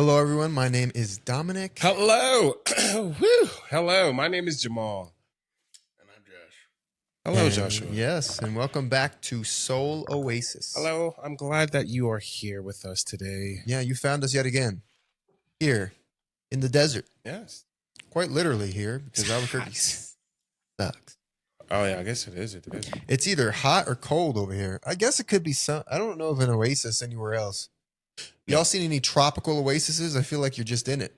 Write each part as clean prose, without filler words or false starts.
Hello, everyone. My name is Dominic. Hello. Woo. Hello. My name is Jamal. And I'm Josh. Hello, Joshua. Yes, and welcome back to Soul Oasis. Hello. I'm glad that you are here with us today. Yeah, you found us yet again here in the desert. Yes. Quite literally here because Albuquerque sucks. Oh, yeah. I guess it is. It is. It's either hot or cold over here. I guess it could be some. I don't know of an oasis anywhere else. Y'all seen any tropical oases? I feel like you're just in it.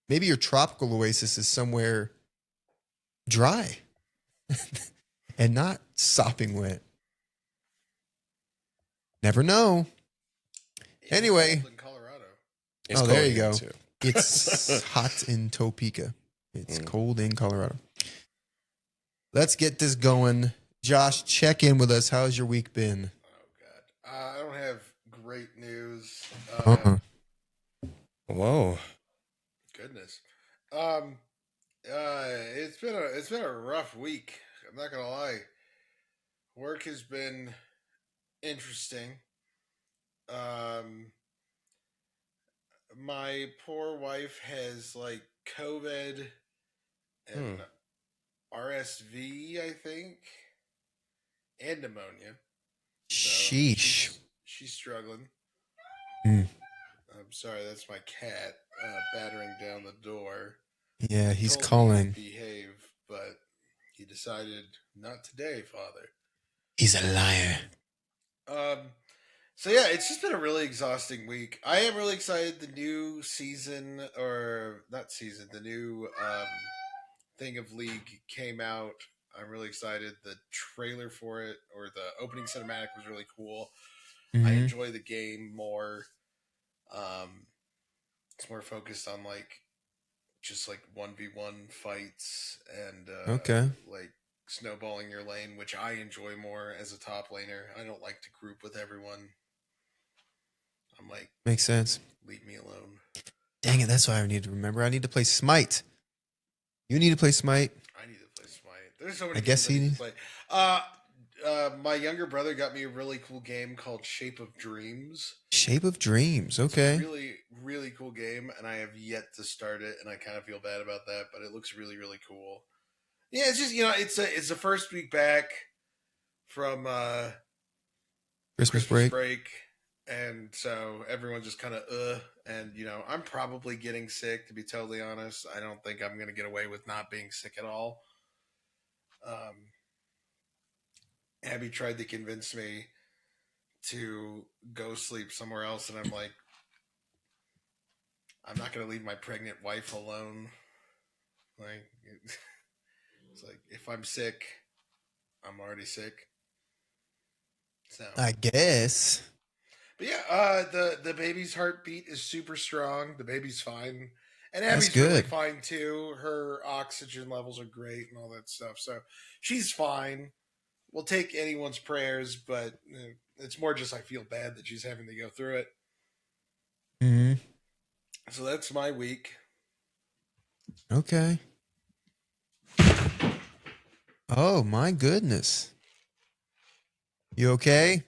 Maybe your tropical oasis is somewhere dry and not sopping wet. Never know. Anyway. In Colorado. It's there cold you go. too. It's hot in Topeka. It's cold in Colorado. Let's get this going. Josh, check in with us. How's your week been? Oh, God. I don't have great news. Whoa. Goodness. It's been a rough week. I'm not gonna lie. Work has been interesting. My poor wife has like COVID and RSV, I think, and pneumonia. So Sheesh. she's struggling. Mm. I'm sorry, that's my cat battering down the door. Yeah, he's Told me calling. to behave, but he decided not today, Father. He's a liar. So yeah, it's just been a really exhausting week. I am really excited. The new season, or not season, the new thing of League came out. I'm really excited. The trailer for it, or the opening cinematic, was really cool. I enjoy the game more. It's more focused on just 1v1 fights and like snowballing your lane, which I enjoy more as a top laner. I don't like to group with everyone. I'm like, makes sense. Leave me alone. Dang it, that's why I need to remember. I need to play Smite. You need to play Smite. I need to play Smite. There's so many I guess games he I need to play. My younger brother got me a really cool game called Shape of Dreams. Shape of Dreams. Okay. It's a really, really cool game, and I have yet to start it, and I kind of feel bad about that, but it looks really, really cool. Yeah, it's just it's the first week back from Christmas break. and so everyone's just kind of and I'm probably getting sick, to be totally honest. I don't think I'm gonna get away with not being sick at all. Abby tried to convince me to go sleep somewhere else, and I'm like, I'm not gonna leave my pregnant wife alone. Like, it's like, if I'm sick, I'm already sick. So I guess. But yeah, the baby's heartbeat is super strong. The baby's fine, and Abby's good. really fine too. Her oxygen levels are great and all that stuff. So she's fine. We'll take anyone's prayers, but it's more just I feel bad that she's having to go through it. Mm-hmm. So that's my week. Okay. Oh my goodness. You okay?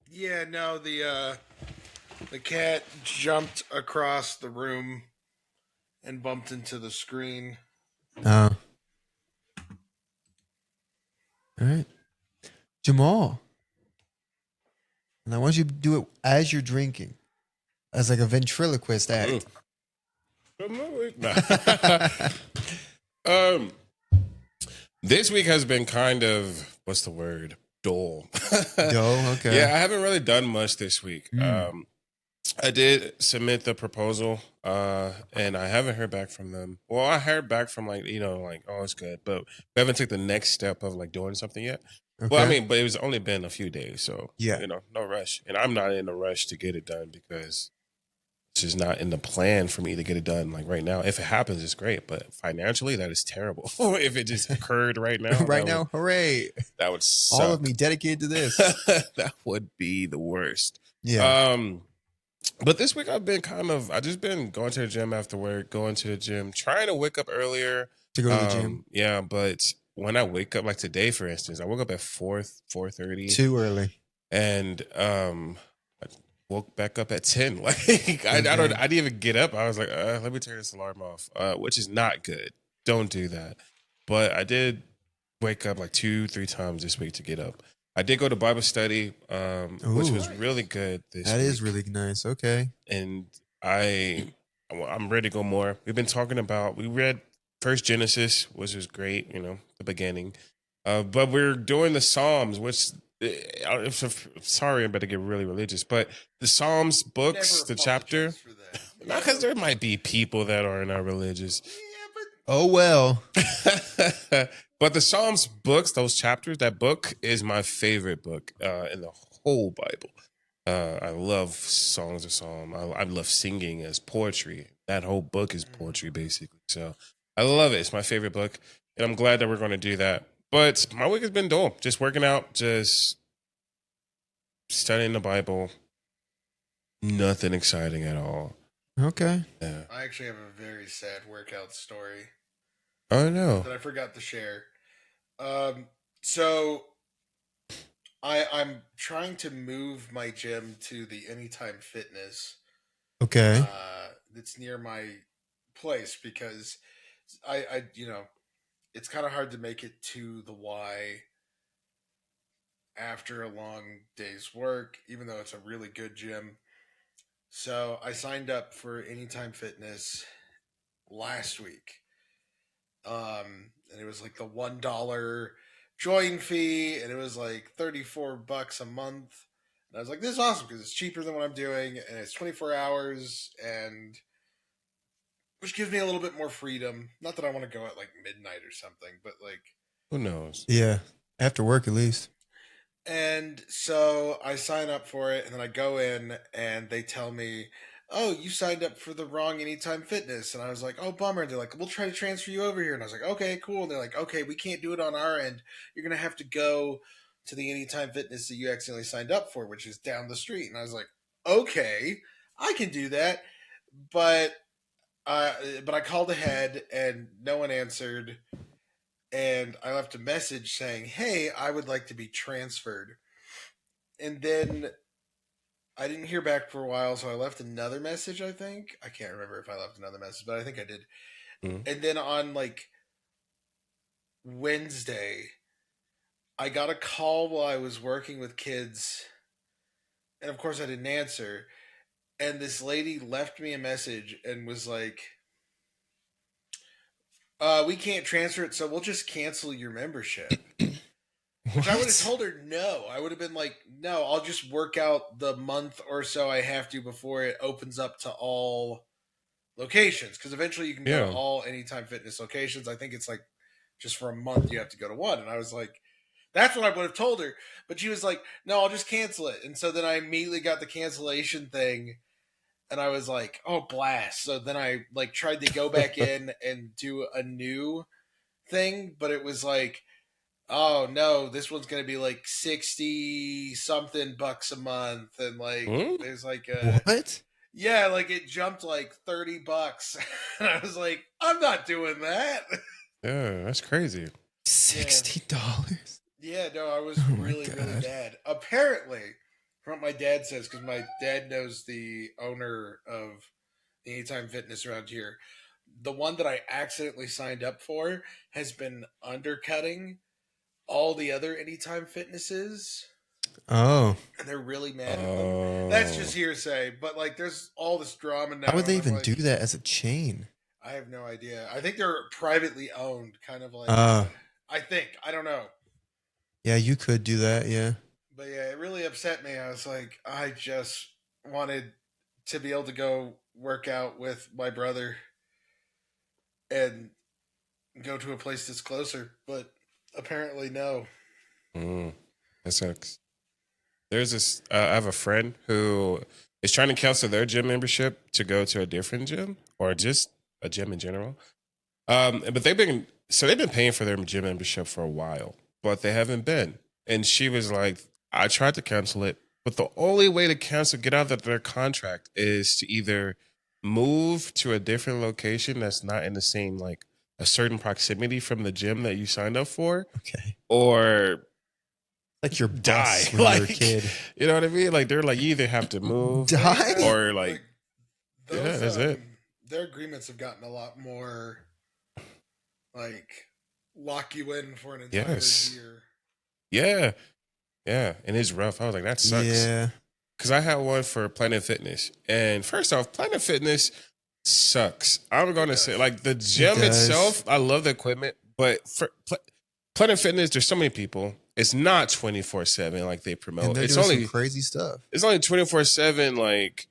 Yeah, no, the cat jumped across the room and bumped into the screen. All right. Jamal. And I want you to do it as you're drinking. As like a ventriloquist act. This week has been kind of, what's the word? Dull. Dull, okay. Yeah, I haven't really done much this week. I did submit the proposal, and I haven't heard back from them. Well, I heard back from oh, it's good, but we haven't took the next step of doing something yet. Okay. Well, I mean, but it was only been a few days, so yeah, no rush. And I'm not in a rush to get it done because it's just not in the plan for me to get it done right now. If it happens, it's great, but financially, that is terrible. If it just occurred right now, hooray! That would suck. All of me dedicated to this. That would be the worst. Yeah. But this week I've just been going to the gym after work, trying to wake up earlier to go to the gym. Yeah, but when I wake up, like today, for instance, I woke up at 4:30. Too early. And woke back up at 10. Like I didn't even get up. I was like, let me turn this alarm off, which is not good. Don't do that. But I did wake up like 2-3 times this week to get up. I did go to Bible study, which Ooh. was really good this That week. is really nice. Okay. And I'm ready to go more. We read First Genesis, which was great, the beginning. But we're doing the Psalms, which sorry, I'm about to get really religious, but the Psalms books, Never the chapter, apologize for that. not because there might be people that are not religious. Yeah, but Oh well. But the Psalms books, those chapters, that book is my favorite book in the whole Bible. I love songs of psalm. I love singing as poetry. That whole book is poetry, basically. So I love it. It's my favorite book, and I'm glad that we're going to do that. But my week has been dull. Just working out, just studying the Bible. Nothing exciting at all. Okay. Yeah. I actually have a very sad workout story Oh no. that I forgot to share. So I'm trying to move my gym to the Anytime Fitness. Okay. That's near my place because I it's kind of hard to make it to the Y after a long day's work, even though it's a really good gym. So I signed up for Anytime Fitness last week. And it was like the $1 join fee, and it was like $34 a month. And I was like, this is awesome because it's cheaper than what I'm doing, and it's 24 hours, and which gives me a little bit more freedom. Not that I want to go at like midnight or something, but like, Who knows? Yeah. After work, at least. and so I sign up for it, and then I go in, and they tell me, "Oh, you signed up for the wrong Anytime Fitness." And I was like, "Oh, bummer." And they're like, "We'll try to transfer you over here." And I was like, "Okay, cool." And they're like, "Okay, we can't do it on our end. You're gonna have to go to the Anytime Fitness that you accidentally signed up for, which is down the street." And I was like, "Okay, I can do that." But but I called ahead, and no one answered. And I left a message saying, "Hey, I would like to be transferred." And then I didn't hear back for a while, so I left another message, I think. I can't remember if I left another message, but I think I did. Mhm. And then on like Wednesday, I got a call while I was working with kids. And of course, I didn't answer. And this lady left me a message and was like, we can't transfer it, so we'll just cancel your membership. Which I would have told her no. I would have been like, no, I'll just work out the month or so I have to before it opens up to all locations. Because eventually you can go Yeah. to all Anytime Fitness locations. I think it's like just for a month you have to go to one. And I was like, that's what I would have told her. But she was like, no, I'll just cancel it. And so then I immediately got the cancellation thing. And I was like, oh, blast. So then I like tried to go back in and do a new thing. But it was like, oh no, this one's gonna be like 60 something bucks a month, and like Hmm? there's like a What? yeah, like it jumped like $30. And I was like, I'm not doing that. Yeah, that's crazy. $60. Yeah, no, I was Oh my really God. bad. Apparently, from what my dad says, because my dad knows the owner of the Anytime Fitness around here, the one that I accidentally signed up for has been undercutting all the other Anytime Fitnesses. Oh. And they're really mad at them. That's Oh. just hearsay, but like, there's all this drama now. How would they and I'm even like, do that as a chain? I have no idea. I think they're privately owned, kind of like. I think I don't know, Yeah, you could do that. Yeah. but yeah, it really upset me. I was like, I just wanted to be able to go work out with my brother and go to a place that's closer, but apparently no. That sucks. There's this. I have a friend who is trying to cancel their gym membership to go to a different gym or just a gym in general. But they've been paying for their gym membership for a while, but they haven't been. And she was like, I tried to cancel it, but the only way to get out of their contract is to either move to a different location that's not in the same like a certain proximity from the gym that you signed up for, Okay. or Like your die. bus when you were a Like, kid. you know what I mean? Like they're like, you either have to move Die? or like those, yeah, that's it. Their agreements have gotten a lot more like lock you in for an entire Yes. year. Yeah. Yeah. And it's rough. I was like, that sucks. Yeah. Because I had one for Planet Fitness. And first off, Planet Fitness sucks. I'm going to say, like, the gym does. itself, I love the equipment, but for Planet Fitness, there's so many people. It's not 24/7 like they promote. And they're It's doing only some crazy stuff. it's only 24/7 like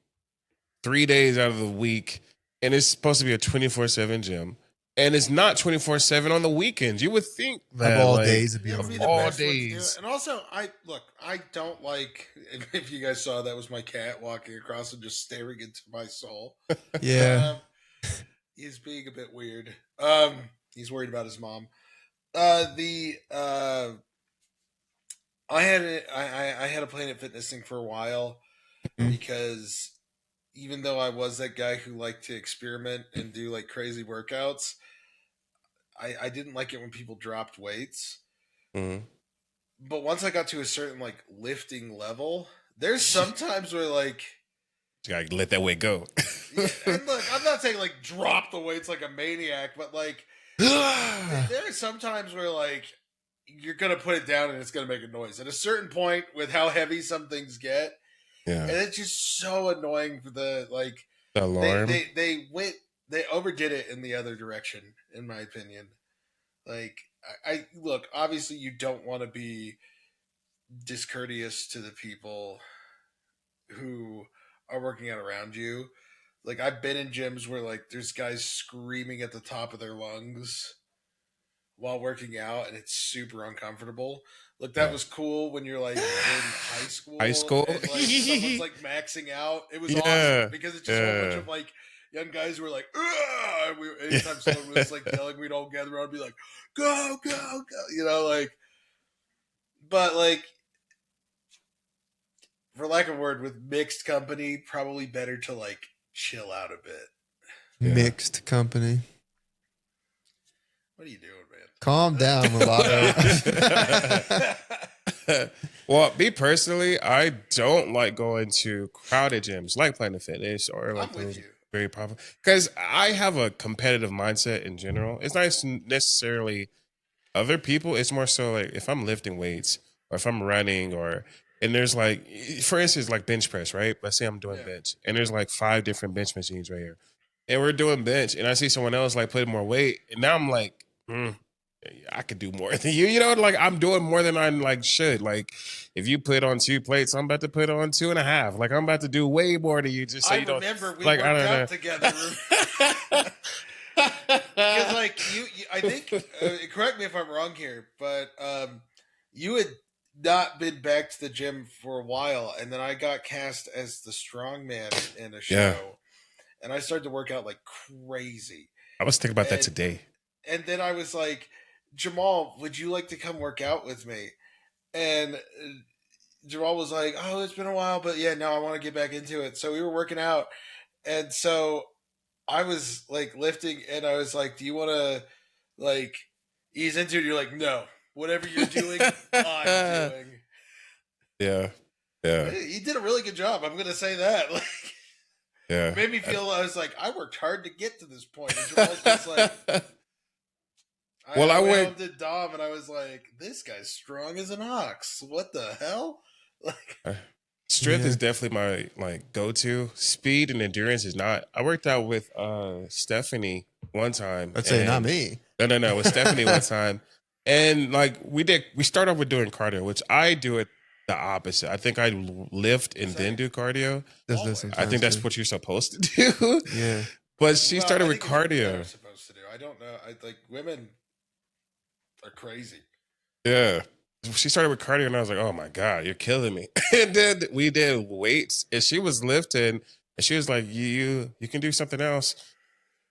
3 days out of the week, and it's supposed to be a 24/7 gym. And it's not 24/7 on the weekends. You would think that Of all like, days, it'd be It'll on be the the all best one to do days. it. And also, I don't like if you guys saw that was my cat walking across and just staring into my soul. Yeah. He's being a bit weird. He's worried about his mom. I had a Planet Fitness thing for a while Mhm. because even though I was that guy who liked to experiment and do like crazy workouts, I didn't like it when people dropped weights. Mhm. But once I got to a certain like lifting level, there's sometimes where like You gotta let that weight go. yeah, and look, I'm not saying like drop the weights like a maniac, but like there are some times where like you're gonna put it down and it's gonna make a noise. At a certain point, with how heavy some things get, Yeah. and it's just so annoying for the like The alarm. they overdid it in the other direction, in my opinion. Like I look, obviously you don't want to be discourteous to the people who are working out around you. Like I've been in gyms where like there's guys screaming at the top of their lungs while working out, and it's super uncomfortable. Look, that was cool when you're like in high school. High school? And like someone's like maxing out. It was Yeah, awesome because it's just a whole bunch yeah. of like young guys who were like, "Ugh!" And anytime someone was like yelling, we'd all gather around and be like, "Go, go, go!" You know, like. But like, for lack of a word, with mixed company, probably better to like chill out a bit. Yeah. Mixed company. What are you doing, man? Calm down, Mulatto. Well, me personally, I don't like going to crowded gyms like Planet Fitness or like I'm with those you. very popular because I have a competitive mindset in general. It's not necessarily other people. It's more so like if I'm lifting weights or if I'm running and there's like, for instance, like bench press, right? Let's say I'm doing bench and there's like 5 different bench machines right here. And we're doing bench and I see someone else like putting more weight. And now I'm like, I could do more than you. You know, like I'm doing more than I like should. Like if you put on 2 plates, I'm about to put on 2.5. Like I'm about to do way more than you. Just so I you don't remember we like. worked I don't know. out together. Because like you I think correct me if I'm wrong here, but you had not been back to the gym for a while, and then I got cast as the strongman in a show, Yeah. and I started to work out like crazy. I was thinking about that And- today. And then I was like, Jamal, would you like to come work out with me? And Jamal was like, oh, it's been a while, but yeah, no, I want to get back into it. So we were working out, and so I was like lifting, and I was like, do you want to like ease into it? You're like, no, whatever you're doing, I'm doing. Yeah. Yeah. You did a really good job. I'm gonna say that. Like, Yeah. it made me feel. I was like, I worked hard to get to this point. And Jamal's just like, Well, I went went- home to Dom, and I was like, this guy's strong as an ox. What the hell? Like, Strength Yeah. is definitely my like go-to. Speed and endurance is not. I worked out with Stephanie one time. I'd say not and- me. No, with Stephanie one time. And like we start off with doing cardio, which I do it the opposite. I think I lift and then do cardio. Does Always. this I think that's too. what you're supposed to do. Yeah. But she well, started I with think it's what men are cardio. supposed to do. I don't know. I like women are crazy. Yeah. She started with cardio and I was like, oh my God, you're killing me. And then we did weights and she was lifting and she was like, you can do something else.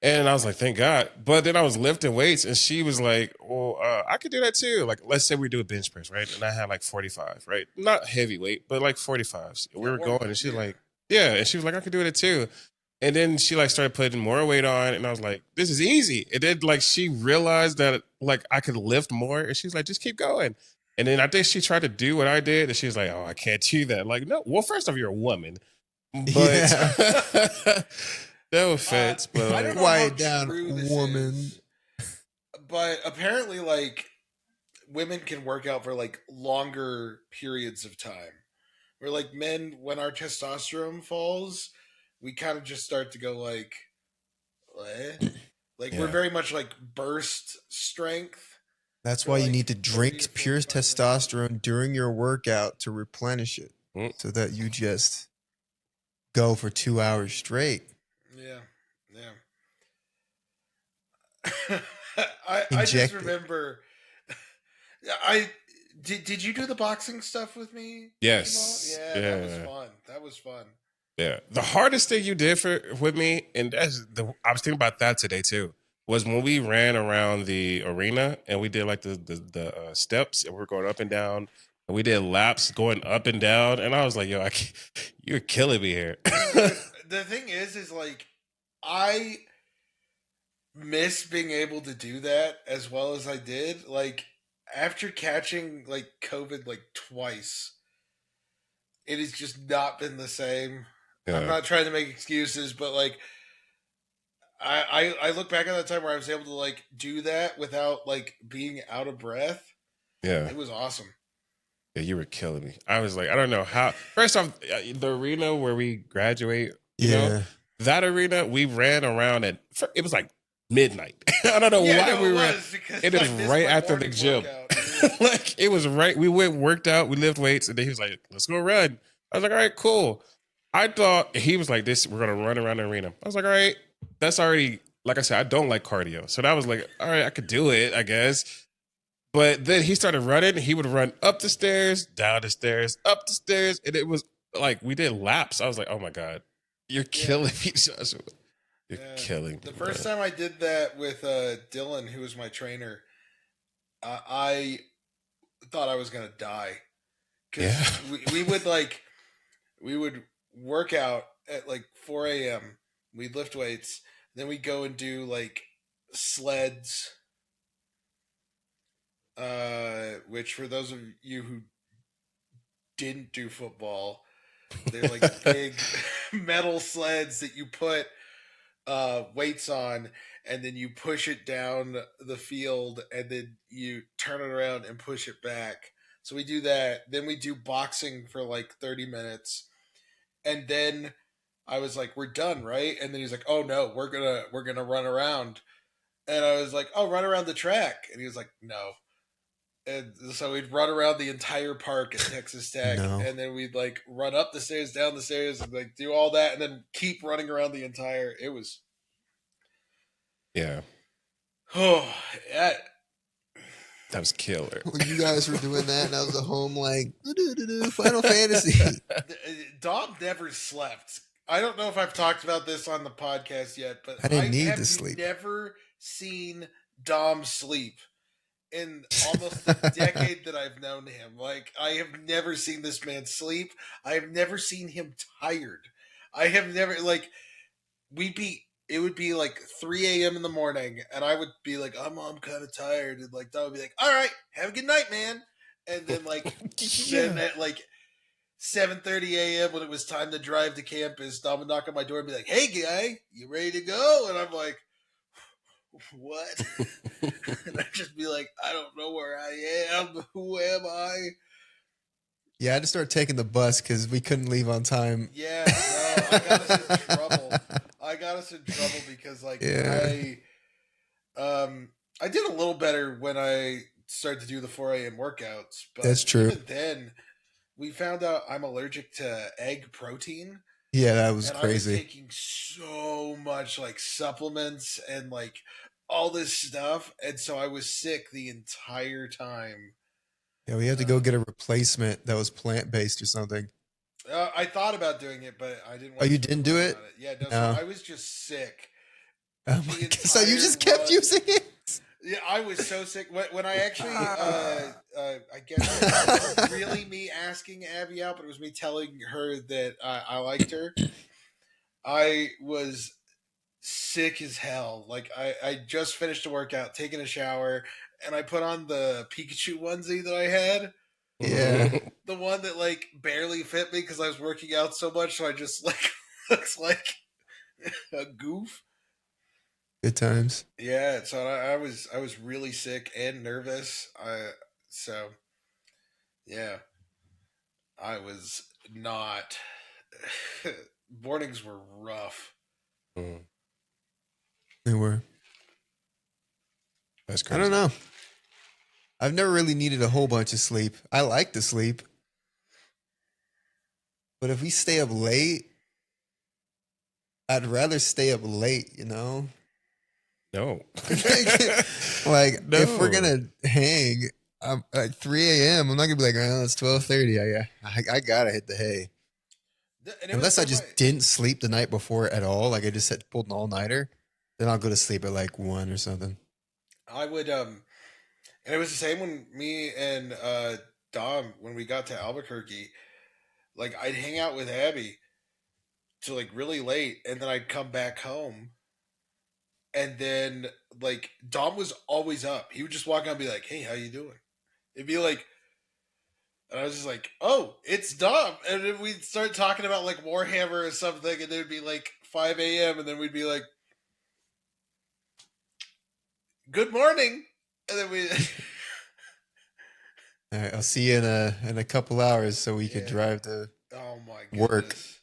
And I was like, thank God. But then I was lifting weights and she was like, well, I could do that too. Like, let's say we do a bench press, right? And I had like 45, right? Not heavyweight, but like 45s. We were going and she's like, yeah. And she was like, I could do it too. And then she like started putting more weight on and I was like, this is easy. And then like she realized that like I could lift more and she's like, just keep going. And then I think she tried to do what I did, and she's like, "Oh, I can't do that." Like, no. Well, first off, you're a woman, but Yeah. no offense, but I don't like, know how Quiet down, true this woman. is, but apparently, like, women can work out for like longer periods of time. Where like men, when our testosterone falls, we kind of just start to go like, what? Like we're yeah, very much like burst strength That's for why you like need to 30 to drink pure 45 minutes. testosterone during your workout to replenish it Mm. so that you just go for 2 hours straight. Yeah, yeah. I just Inject it. remember I did you do the boxing stuff with me? Jamal? yes, Yeah, that was yeah. fun. That was fun. Yeah, the hardest thing you did for with me, and I was thinking about that today too, was when we ran around the arena and we did like the steps and we were going up and down, and we did laps going up and down, and I was like, "Yo, you're killing me here." Dude, the thing is like I miss being able to do that as well as I did. Like after catching like COVID like twice, it has just not been the same. I'm Yeah, not trying to make excuses, but like I look back at that time where I was able to like do that without like being out of breath. yeah, It was awesome. yeah. You were killing me. I was like, I don't know how. First off, the arena where we graduate, Yeah. that arena we ran around at. It was like midnight. I don't know Yeah, why no, we it ran. was because It I is missed right my after the morning gym. workout. Like it was right. We went worked out. We lift weights, and then he was like, "Let's go run." I was like, "All right, cool." I thought he was like, "This, we're gonna run around the arena." I was like, "All right, that's already." Like I said, I don't like cardio, so that was like, "All right, I could do it, I guess." But then he started running. He would run up the stairs, down the stairs, up the stairs, and it was like we did laps. I was like, "Oh my god, you're killing me, Joshua! You're killing The me, first man." time I did that with Dylan, who was my trainer, I thought I was gonna die Yeah, because we would work out at like 4 a.m. We'd lift weights, then we'd go and do like sleds, which for those of you who didn't do football, they're like big metal sleds that you put weights on, and then you push it down the field, and then you turn it around and push it back. So we do that. Then we do boxing for like 30 minutes, and then I was like, "We're done, right?" And then he's like, "Oh no, we're gonna run around." And I was like, "Oh, run around the track." And he was like, "No." And so we'd run around the entire park at Texas Tech, No. and then we'd like run up the stairs, down the stairs, and like do all that, and then keep running around the entire. It was yeah, oh, yeah. that was killer. When you guys were doing that, and I was at home like, Final Fantasy. Dom never slept. I don't know if I've talked about this on the podcast yet, but I didn't I need have to sleep. never seen Dom sleep in almost the decade that I've known him. Like, I have never seen this man sleep. I have never seen him tired. I have never, like, it would be like 3 a.m. in the morning, and I would be like, I'm kind of tired. And, like, Dom would be like, all right, have a good night, man. And then, like, then at, like, 7:30 a.m. when it was time to drive to campus, Dom would knock on my door and be like, "Hey, guy, you ready to go?" And I'm like, "What?" And I'd just be like, "I don't know where I am. Who am I?" Yeah, I had to start taking the bus because we couldn't leave on time. Yeah, no, I got us in trouble. I got us in trouble because, like, Yeah. I did a little better when I started to do the 4 a.m. workouts, but That's true. even then, we found out I'm allergic to egg protein. Yeah, that was And I was crazy. taking so much like supplements and like all this stuff, and so I was sick the entire time. Yeah, we had to go get a replacement that was plant based or something. I thought about doing it, but I didn't. Oh, you didn't do it? Yeah, no, No. So I was just sick. Oh my God. So you just kept using it? Yeah, I was so sick when I actually. I guess it wasn't really me asking Abby out, but it was me telling her that I liked her. I was sick as hell. Like I just finished a workout, taking a shower, and I put on the Pikachu onesie that I had. Yeah. The one that like barely fit me because I was working out so much, so I just like looks like a goof. Good times. Yeah, so I was really sick and nervous. So yeah, I was not. Mornings were rough. Mm, They were. that's I don't crazy. know. I've never really needed a whole bunch of sleep. I like to sleep, but if we stay up late, I'd rather stay up late, you know? No. Like if we're No. gonna hang at 3 a.m., I'm not gonna be like, oh, it's 12:30. I gotta hit the hay. And it was Unless I so funny. just didn't sleep the night before at all, like I just had pulled an all-nighter, then I'll go to sleep at like 1 or something. I would and it was the same when me and Dom when we got to Albuquerque. Like I'd hang out with Abby till like really late, and then I'd come back home, and then like Dom was always up. He would just walk out and be like, "Hey, how you doing?" It'd be like, and I was just like, "Oh, it's Dom," and then we'd start talking about like Warhammer or something, and it'd be like 5 a.m., and then we'd be like, "Good morning," and then we. All right, I'll see you in a couple hours so we could Yeah. drive to Oh my work. goodness.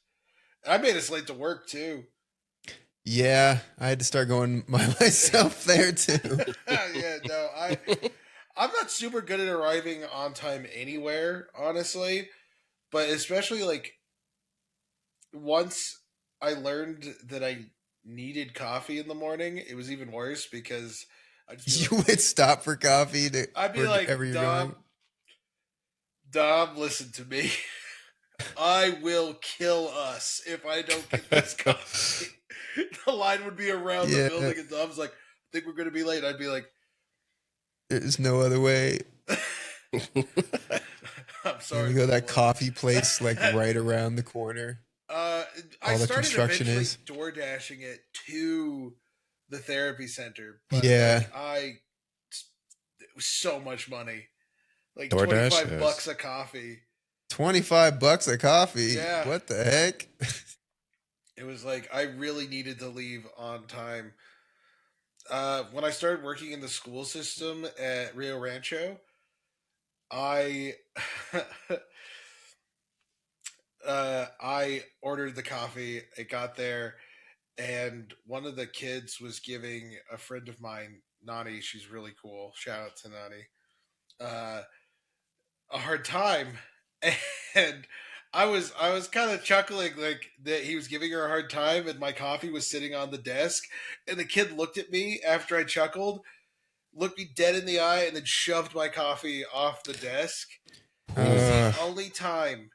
I made us late to work too. Yeah, I had to start going myself there too. Yeah, no, I'm not super good at arriving on time anywhere, honestly. But especially like once I learned that I needed coffee in the morning, it was even worse because I'd just be You like, would stop for coffee I'd be wherever like, you're going. Dom, listen to me. I will kill us if I don't get this coffee. The line would be around the Yeah, building, and Dom's like, I think we're going to be late. I'd be like, there's no other way. I'm And sorry, we go to little that one. coffee place like right around the corner. uh, I All the started construction eventually is. door dashing it to the therapy center, but Yeah. like it was so much money, like DoorDash? 25 bucks a coffee. $25 a coffee. Yeah, What the heck? it was like I really needed to leave on time. When I started working in the school system at Rio Rancho, I I ordered the coffee. It got there, and one of the kids was giving a friend of mine, Nani. She's really cool. Shout out to Nani. Uh, a hard time, and I was kind of chuckling like that he was giving her a hard time, and my coffee was sitting on the desk, and the kid looked at me after I chuckled, looked me dead in the eye, and then shoved my coffee off the desk. It was the Uh, only time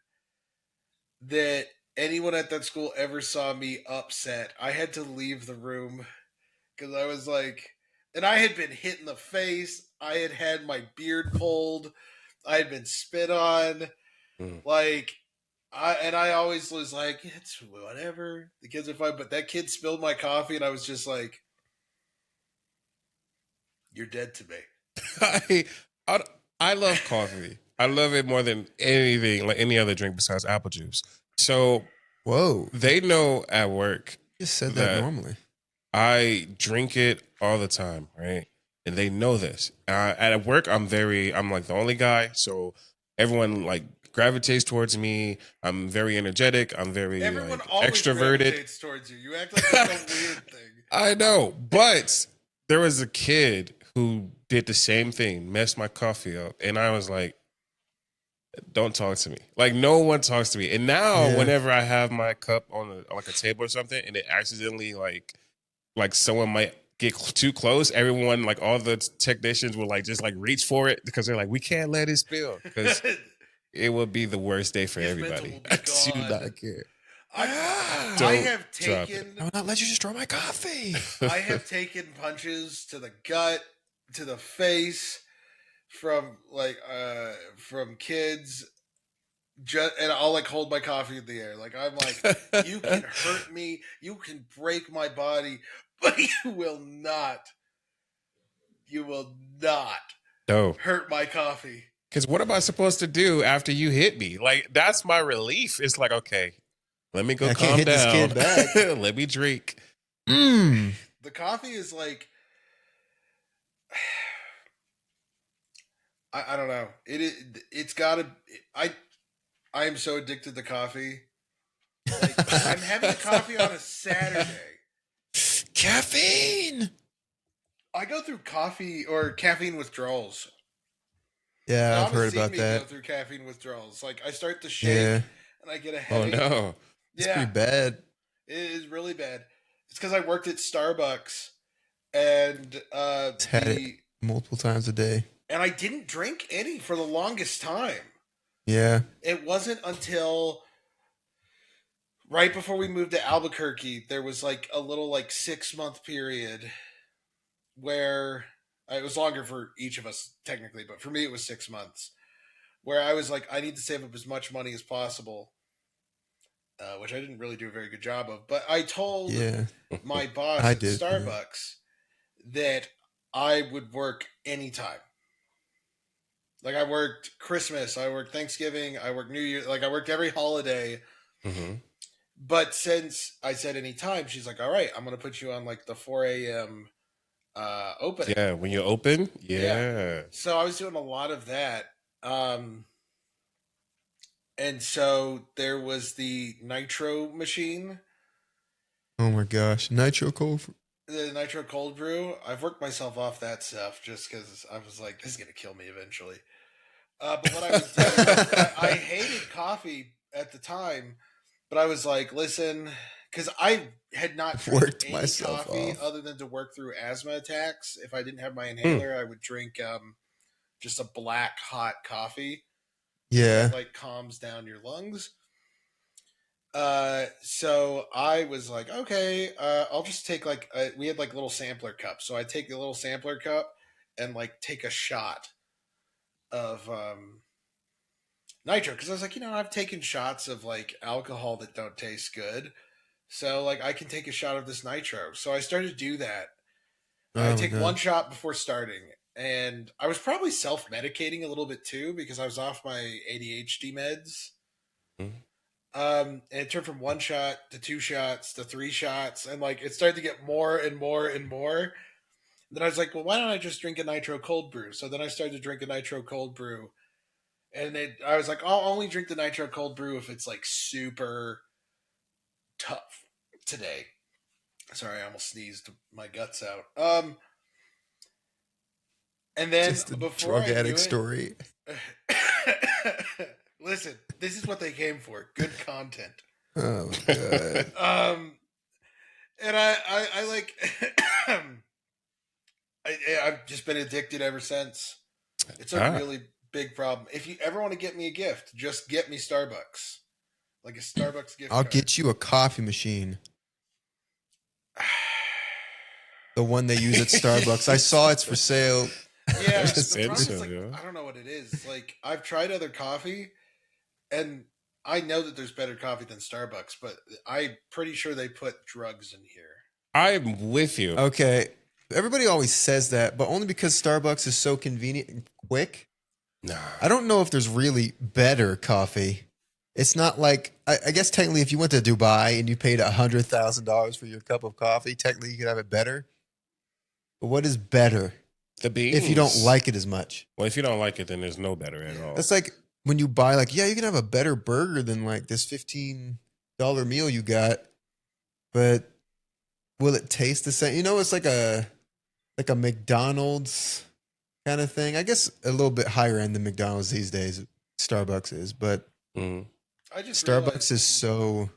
that anyone at that school ever saw me upset. I had to leave the room because I was like, and I had been hit in the face. I had had my beard pulled. I had been spit on. Mm. Like, I always was like, it's whatever. The kids are fine. But that kid spilled my coffee, and I was just like, you're dead to me. I, I I love coffee. I love it more than anything, like any other drink besides apple juice. So whoa. they know at work You just said that that normally. I drink it all the time, right? And they know this. At work, I'm like the only guy, so everyone like gravitates towards me. I'm very energetic. I'm very Everyone like always extroverted. gravitates towards you. You act like it's some weird thing. I know, but there was a kid who did the same thing, messed my coffee up, and I was like, "Don't talk to me." Like no one talks to me. And now, Yeah. whenever I have my cup on like a table or something, and it accidentally like someone might get too close, everyone like all the technicians will like just like reach for it because they're like, "We can't let it spill," because it would be the worst day for His mental everybody. will be I do gone. not care. I have drop it. taken I will not let you destroy my coffee. I have taken punches to the gut, to the face from kids and I'll like hold my coffee in the air. Like I'm like, you can hurt me, you can break my body, but you will not No. hurt my coffee. Because what am I supposed to do after you hit me? Like, that's my relief. It's like, okay, let me go I can't calm hit this down. kid back. Let me drink. Mm. The coffee is like, I don't know. It's gotta. I am so addicted to coffee. Like I'm having coffee on a Saturday. Caffeine. I go through coffee or caffeine withdrawals. Yeah, I've Y'all have heard seen about me that. go through caffeine withdrawals. Like I start to shake Yeah, and I get a Oh, headache. no. it's Yeah, pretty bad. it is really bad. It's because I worked at Starbucks and It's had it multiple times a day. and I didn't drink any for the longest time. Yeah. It wasn't until right before we moved to Albuquerque, there was like a little like 6 month period where it was longer for each of us technically, but for me it was 6 months where I was like, I need to save up as much money as possible, which I didn't really do a very good job of. But I told Yeah. my boss I at did. Yeah. Starbucks that I would work anytime. Like I worked Christmas, I worked Thanksgiving, I worked New Year, like I worked every holiday. Mm-hmm. But since I said anytime, she's like, all right, I'm going to put you on like the 4 a.m. Opening. Yeah, when you open, yeah. So I was doing a lot of that. And so there was the nitro machine, Oh my gosh, nitro cold. the nitro cold brew. I've worked myself off that stuff just because I was like, this is going to kill me eventually. But what I would do, I hated coffee at the time, but I was like, listen, because I had not drank Worked any myself coffee off. other than to work through asthma attacks. If I didn't have my inhaler, I would drink just a black hot coffee. Yeah. That like calms down your lungs. So I was like, okay, I'll just take like we had like little sampler cups, so I take the little sampler cup and like take a shot of nitro because I was like, I've taken shots of like alcohol that don't taste good, so like I can take a shot of this nitro. So I started to do that. I Oh my take one god. shot before starting, and I was probably self medicating a little bit too because I was off my ADHD meds. Mhm. And it turned from one shot to 2 shots to 3 shots, and like it started to get more and more and more. And then I was like, well, why don't I just drink a nitro cold brew? So then I started to drink a nitro cold brew, and I was like, I'll only drink the nitro cold brew if it's like super tough today. Sorry, I almost sneezed my guts out. And then Just a before drug I knew addict story. it, listen, this is what they came for: good content. Oh my god. And I like, I've just been addicted ever since. It's a really big problem. If you ever want to get me a gift, just get me Starbucks, like a Starbucks gift I'll card. get you a coffee machine. The one they use at Starbucks. I saw it's for sale. Yeah, Just the problem is expensive, like yeah. I don't know what it is. Like I've tried other coffee, and I know that there's better coffee than Starbucks, but I'm pretty sure they put drugs in here. I'm with you. Okay. Everybody always says that, but only because Starbucks is so convenient and quick. Nah. I don't know if there's really better coffee. It's not like I guess technically if you went to Dubai and you paid $100,000 for your cup of coffee, technically you could have it better. But what is better The beans. if you don't like it as much? Well, if you don't like it, then there's no better at all. That's like when you buy like, yeah, you can have a better burger than like this $15 meal you got, but will it taste the same? It's like a McDonald's kind of thing. I guess a little bit higher end than McDonald's these days. Starbucks is, but Mhm. I just Starbucks realized is so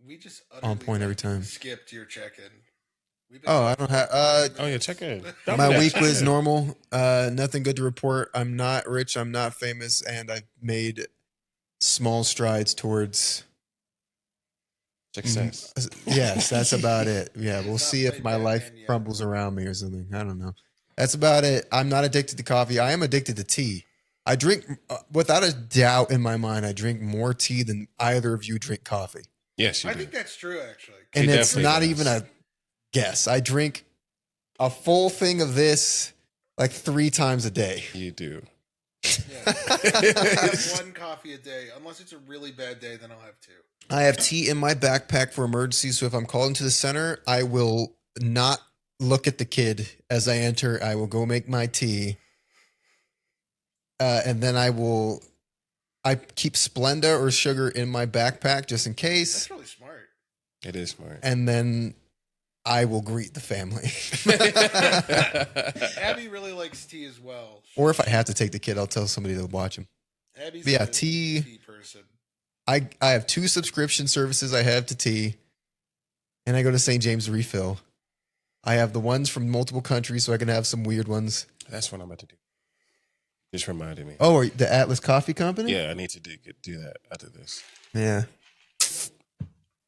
we just on point every time. skipped your check-in. Oh, I don't have. Oh, yeah, check in. My week was normal. Nothing good to report. I'm not rich. I'm not famous, and I've made small strides towards Success. Yes, that's about it. Yeah, we'll see if my life crumbles around me or something. I don't know. That's about it. I'm not addicted to coffee. I am addicted to tea. I drink, without a doubt in my mind, I drink more tea than either of you drink coffee. Yes, you I do. think that's true, actually. And He it's definitely not does. even a guess. I drink a full thing of this like 3 times a day. You do. Yeah. I have 1 coffee a day. Unless it's a really bad day, then I'll have 2. I have tea in my backpack for emergencies. So if I'm called into the center, I will not look at the kid as I enter. I will go make my tea. And then I keep Splenda or sugar in my backpack just in case. That's really smart. It is smart. And then I will greet the family. Abby really likes tea as well. Or if I have to take the kid, I'll tell somebody to watch him. Abby's But yeah, a tea person. I have 2 subscription services I have to tea, and I go to St. James to refill. I have the ones from multiple countries, so I can have some weird ones. That's what I'm about to do. Just reminded me. Oh, the Atlas Coffee Company? Yeah, I need to do that after this. Yeah.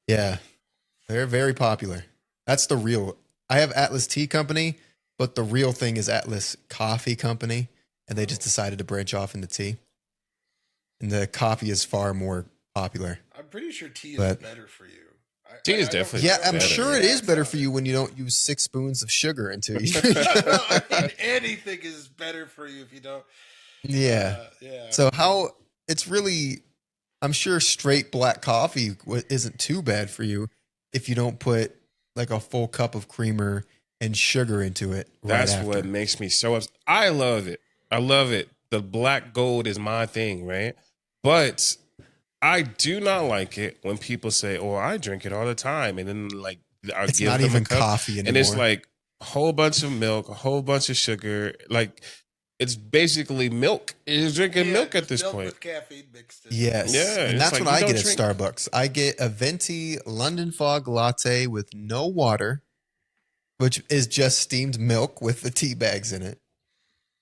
Yeah. They're very popular. That's the real. I have Atlas Tea Company, but the real thing is Atlas Coffee Company, and they just decided to branch off into tea. And the coffee is far more popular. I'm pretty sure tea is But- better for you. Tea is definitely Yeah, I'm better. sure it is better for you when you don't use 6 spoons of sugar into it. I mean, anything is better for you if you don't. Yeah. Yeah. So how it's really, I'm sure straight black coffee isn't too bad for you if you don't put like a full cup of creamer and sugar into it. That's after. what makes me so upset. I love it. I love it. The black gold is my thing, right? But I do not like it when people say, "Oh, I drink it all the time," and then like I It's give not them even a cup, coffee anymore. and it's like a whole bunch of milk, a whole bunch of sugar. Like it's basically milk. You're drinking milk at this milk point. with caffeine mixed in. Yes. Yeah, And it's that's like what you I don't get drink- at Starbucks. I get a venti London Fog latte with no water, which is just steamed milk with the tea bags in it.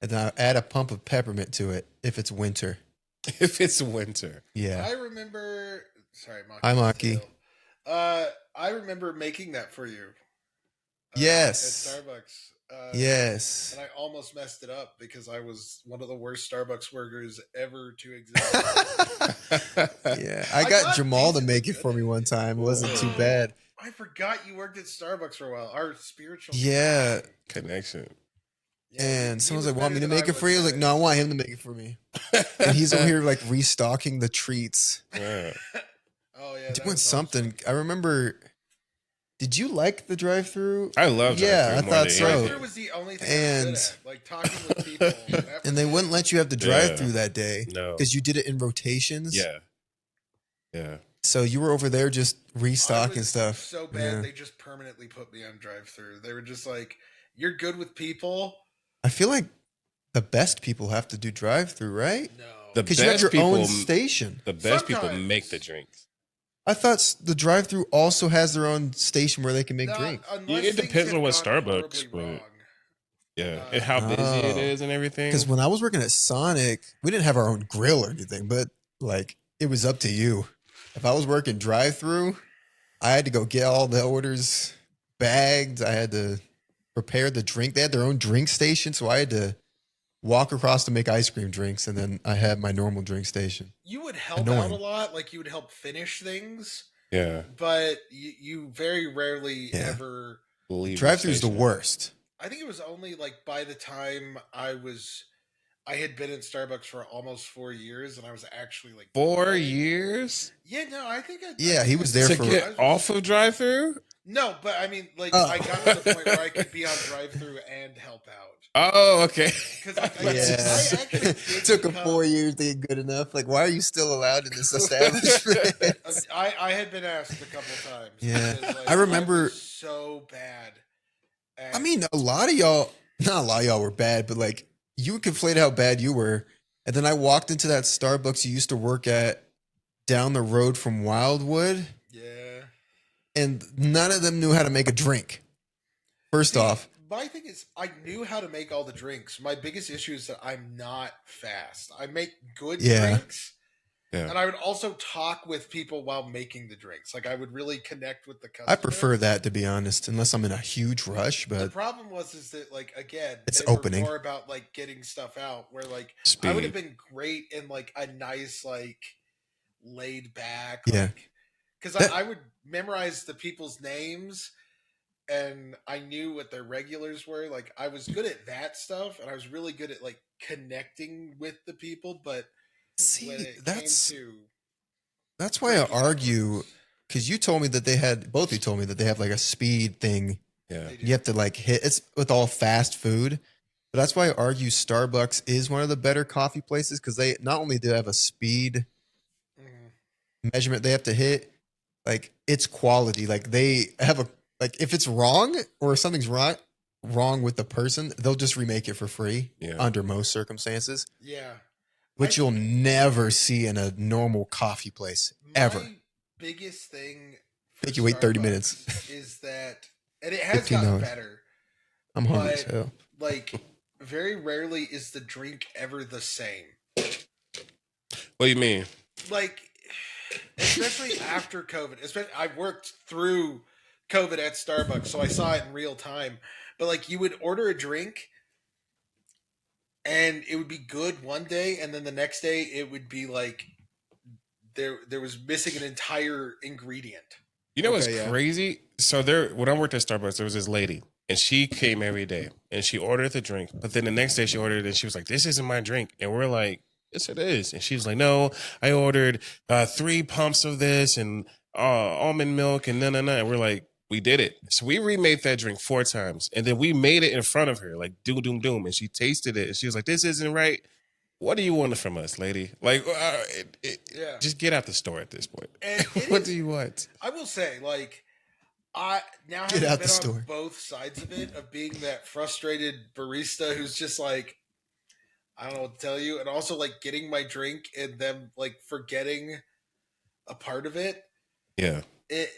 And then I add a pump of peppermint to it if it's winter. If it's winter, Yeah. I remember. Sorry, Maki. Hi, Maki. I remember making that for you. Yes. At Starbucks. Yes. And I almost messed it up because I was one of the worst Starbucks workers ever to exist. Yeah. I I got got Jamal to decent make it good. for me one time. It wasn't too bad. I forgot you worked at Starbucks for a while. Our spiritual. Yeah. connection. Yeah, And he someone's was like, want me better to than make it for you? I was like, guys. no, I want him to make it for me. And he's over here like restocking the treats. Yeah. Oh yeah, that Doing was something. I remember. Did you like the drive-through? I love Yeah, I more thought than so. anything. Drive-thru was the only thing I was And- good at. Like talking with people. That And was they it. wouldn't let you have the drive-through that day No. because you did it in rotations. Yeah. Yeah. So you were over there just I restocking was stuff. So bad, Yeah. they just permanently put me on drive-through. They were just like, "You're good with people." I feel like the best people have to do drive-through, right? No, The Because you have best your people, own station. the best people Sometimes. make the drinks. I thought the drive-through also has their own station where they can make Not drinks. unless It things depends have on what gone Starbucks, horribly but- wrong. Yeah. And how busy it Oh. is and everything. Because when I was working at Sonic, we didn't have our own grill or anything, but like it was up to you. If I was working drive-through, I had to go get all the orders bagged. I had to prepare the drink. They had their own drink station, so I had to walk across to make ice cream drinks, and then I had my normal drink station. You would help Annoying. out a lot, like you would help finish things, Yeah. but you very rarely Yeah. ever. Leave the Drive-through's the station. worst. I think it was only like by the time I had been in Starbucks for almost 4 years, and I was actually like 4 years Yeah, no, I think Yeah, he was there to for- get off of drive-through. No, but I mean, like Oh. I got to the point where I could be on drive-through and help out. Oh, okay. Because like, Yeah. I actually did Took him become- 4 years to get good enough. Like, why are you still allowed in this establishment? I had been asked a couple times. Yeah. because, like, I remember- was so bad. at- I mean, a lot of y'all, not a lot of y'all were bad, but like you would conflate how bad you were. And then I walked into that Starbucks you used to work at down the road from Wildwood, yeah. and none of them knew how to make a drink. First See, off, my thing is, I knew how to make all the drinks. My biggest issue is that I'm not fast. I make good Yeah. drinks, Yeah. And I would also talk with people while making the drinks. Like I would really connect with the customer. I prefer that, to be honest, unless I'm in a huge rush. The But problem is that like again, it's they opening. were more about like getting stuff out. Where like Speed. I would have been great in like a nice like laid back Yeah. like because I would memorize the people's names and I knew what their regulars were. Like I was good at that stuff, and I was really good at like connecting with the people. But when See, it came that's to why I drinking argue, hours, because you told me that they had, both of you told me that they have like a speed thing. Yeah. they do. You have to like hit, it's with all fast food. But that's why I argue Starbucks is one of the better coffee places, because they not only do have a speed Mhm. measurement they have to hit, like it's quality. Like they have a, like if it's wrong or something's wrong with the person, they'll just remake it for free Yeah. under most circumstances, Yeah. which you'll never see in a normal coffee place ever. My biggest thing for Make you wait 30 Starbucks minutes. is that, and it has gotten $15. better. I'm hungry as But hell. like, very rarely is the drink ever the same. What do you mean? Like, especially after COVID. Especially, I worked through COVID at Starbucks, so I saw it in real time. But like, you would order a drink, and it would be good one day, and then the next day it would be like there was missing an entire ingredient. You know what's Okay, yeah. crazy? So when I worked at Starbucks, there was this lady, and she came every day, and she ordered the drink. But then the next day she ordered it, and she was like, "This isn't my drink," and we're like, "Yes, it is." And she was like, "No, I ordered 3 pumps of this and almond milk and no. And we're like, "We did it." So we remade that drink 4 times, and then we made it in front of her, like doom doom doom, and she tasted it, and she was like, "This isn't right." What do you want from us, lady? Like, Yeah. just get out the store at this point. And What do you want? I will say, like, I now Get having out been the on store. both sides of it, of being that frustrated barista who's just like, I don't know what to tell you, and also like getting my drink and them like forgetting a part of it. Yeah. It,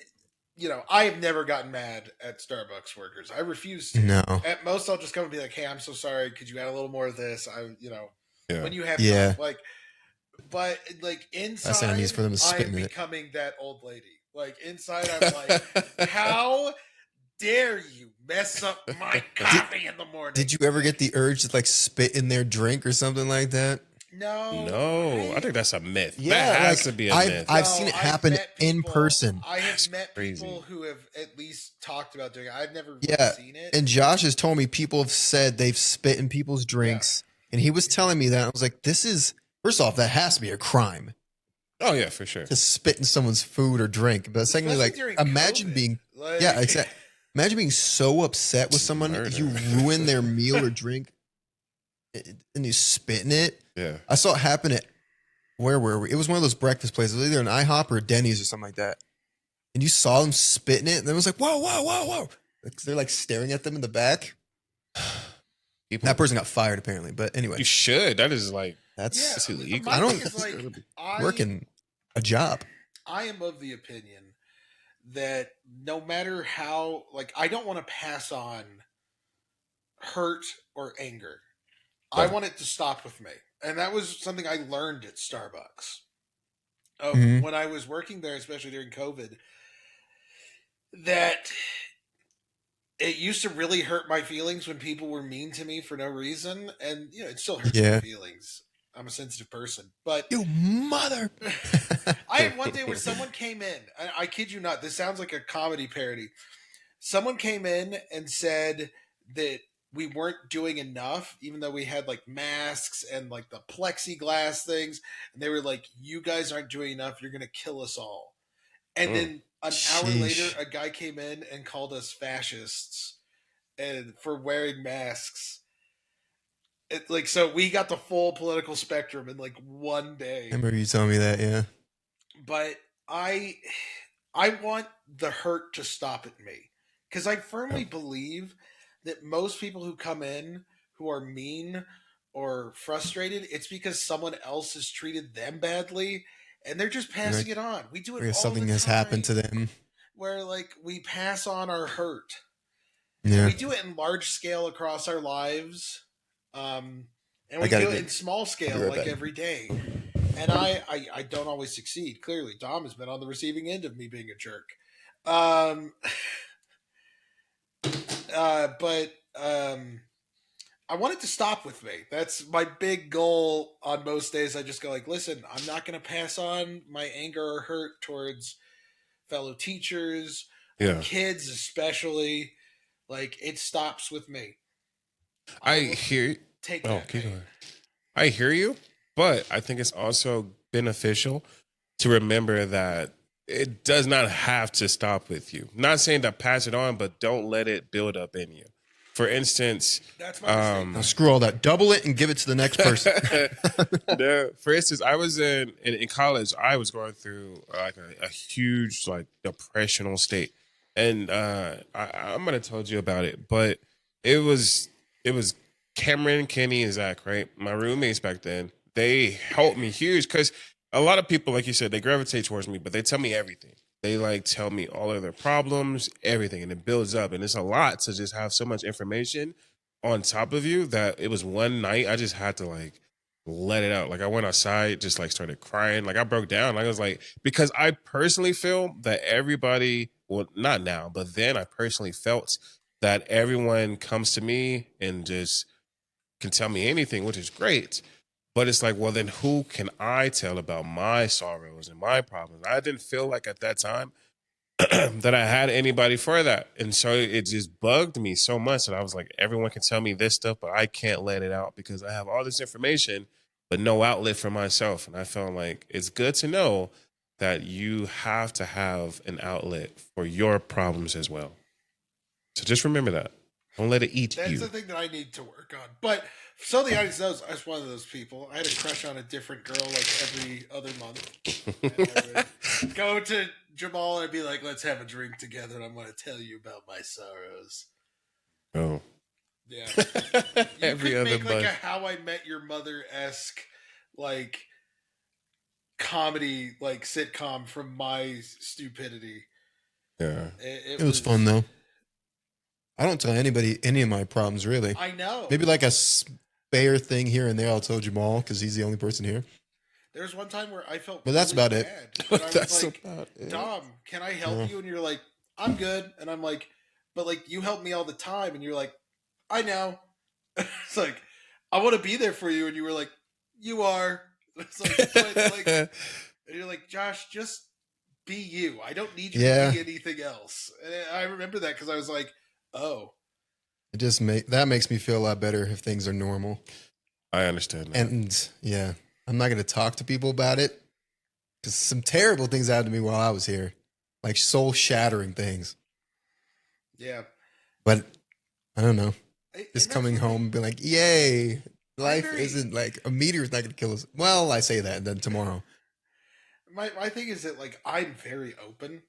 I have never gotten mad at Starbucks workers. I refuse to. No. At most, I'll just come and be like, "Hey, I'm so sorry. Could you add a little more of this?" Yeah. When you have Yeah. time, like, but like inside, Last thing I need is for them to I spit am in it. becoming that old lady. Like inside, I'm like, how dare you mess up my coffee in the morning? Did you ever get the urge to like spit in their drink or something like that? No, No, I think that's a myth. Yeah, that has like, to be a myth. I've seen it happen met in people- person. I have That's met crazy. people who have at least talked about doing it. I've never Yeah, seen it. and Josh has told me people have said they've spit in people's drinks, and he was telling me that. I was like, this is, first off, that has to be a crime Oh yeah, for sure. to spit in someone's food or drink. But secondly, Especially like, during imagine COVID. being, Like, yeah, exactly. Imagine being so upset with someone, Murder. you ruin their meal or drink, and you spit in it. Yeah. I saw it happen at, where were we? It was one of those breakfast places, either an IHOP or a Denny's or something like that. And you saw them spitting it, and it was like, whoa, whoa, whoa, whoa. Like, they're like staring at them in the back. People, That person got fired apparently, but anyway, you should. That is like that's Yeah, that's illegal. my I don't- thing is, like, working a job. I am of the opinion that no matter how, like, I don't want to pass on hurt or anger. I Yeah. want it to stop with me. And that was something I learned at Starbucks. Mhm. When I was working there, especially during COVID, that it used to really hurt my feelings when people were mean to me for no reason. And, it still hurts Yeah. my feelings. I'm a sensitive person. But You mother. I had one day where someone came in. I kid you not. This sounds like a comedy parody. Someone came in and said that we weren't doing enough, even though we had like masks and like the plexiglass things. And they were like, "You guys aren't doing enough. You're going to kill us all." And then an hour Sheesh. later, a guy came in and called us fascists and for wearing masks. So we got the full political spectrum in like one day. I remember you telling me that, yeah. But I want the hurt to stop at me, because I firmly believe that most people who come in who are mean or frustrated, it's because someone else has treated them badly and they're just passing it on. We do it Because all something the has time, happened to them. where like we pass on our hurt. Yeah. We do it in large scale across our lives, and I we gotta do it get- in small I'll scale be right like back. every day. and I don't always succeed. Clearly, Dom has been on the receiving end of me being a jerk. Um, but I want it to stop with me. That's my big goal on most days. I just go like, listen, I'm not going to pass on my anger or hurt towards fellow teachers or Yeah. kids, especially. Like, it stops with me. I I will hear. take Oh, that keep pain. going. I hear you, but I think it's also beneficial to remember that it does not have to stop with you. Not saying to pass it on, but don't let it build up in you. For instance, That's my mistake. Now screw all that. Double it and give it to the next person. no, for instance, I was in college. I was going through like a huge like depressional state, and I might have told you about it, but it was it was Cameron, Kenny, and Zach, right? My roommates back then. They helped me huge because a lot of people, like you said, they gravitate towards me, but they tell me everything. They like tell me all of their problems, everything, and it builds up, and it's a lot to just have so much information on top of you that it was one night I just had to like let it out. Like I went outside, just like started crying. Like I broke down. Like I was like, because I personally feel that everybody, well, not now, but then I personally felt that everyone comes to me and just can tell me anything, which is great. But it's like, well, then who can I tell about my sorrows and my problems? I didn't feel like at that time that I had anybody for that. And so it just bugged me so much that I was like, everyone can tell me this stuff, but I can't let it out because I have all this information, but no outlet for myself. And I felt like it's good to know that you have to have an outlet for your problems as well. So just remember that. Don't let it eat That's you. the thing that I need to work on. But so the audience knows, I was one of those people. I had a crush on a different girl like every other month. And I would go to Jamal and I'd be like, let's have a drink together and I'm going to tell you about my sorrows. Oh. Yeah. You Every could other make like a month. How I Met Your Mother esque, like, comedy, like, sitcom from my stupidity. Yeah. It It was fun was. though. I don't tell anybody any of my problems really. I know. Maybe like a spare thing here and there. I'll tell Jamal because he's the only person here. There was one time where I felt But that's really about it. bad. And I was That's like, about it. Dom, can I help Yeah. you? And you're like, I'm good. And I'm like, but like, you help me all the time. And you're like, I know. It's like, I want to be there for you. And you were like, you are. It's like, but like, and you're like, Josh, just be you. I don't need you Yeah. to be anything else. And I remember that because I was like, oh, It just that makes me feel a lot better if things are normal. I understand that. And yeah, I'm not gonna talk to people about it because some terrible things happened to me while I was here, like soul shattering things. yeah. But I don't know. And Just that's coming the thing. home and be like, yay, I'm life very, isn't like a meteor's not gonna kill us. Well, I say that, and then tomorrow. my thing is that like, I'm very open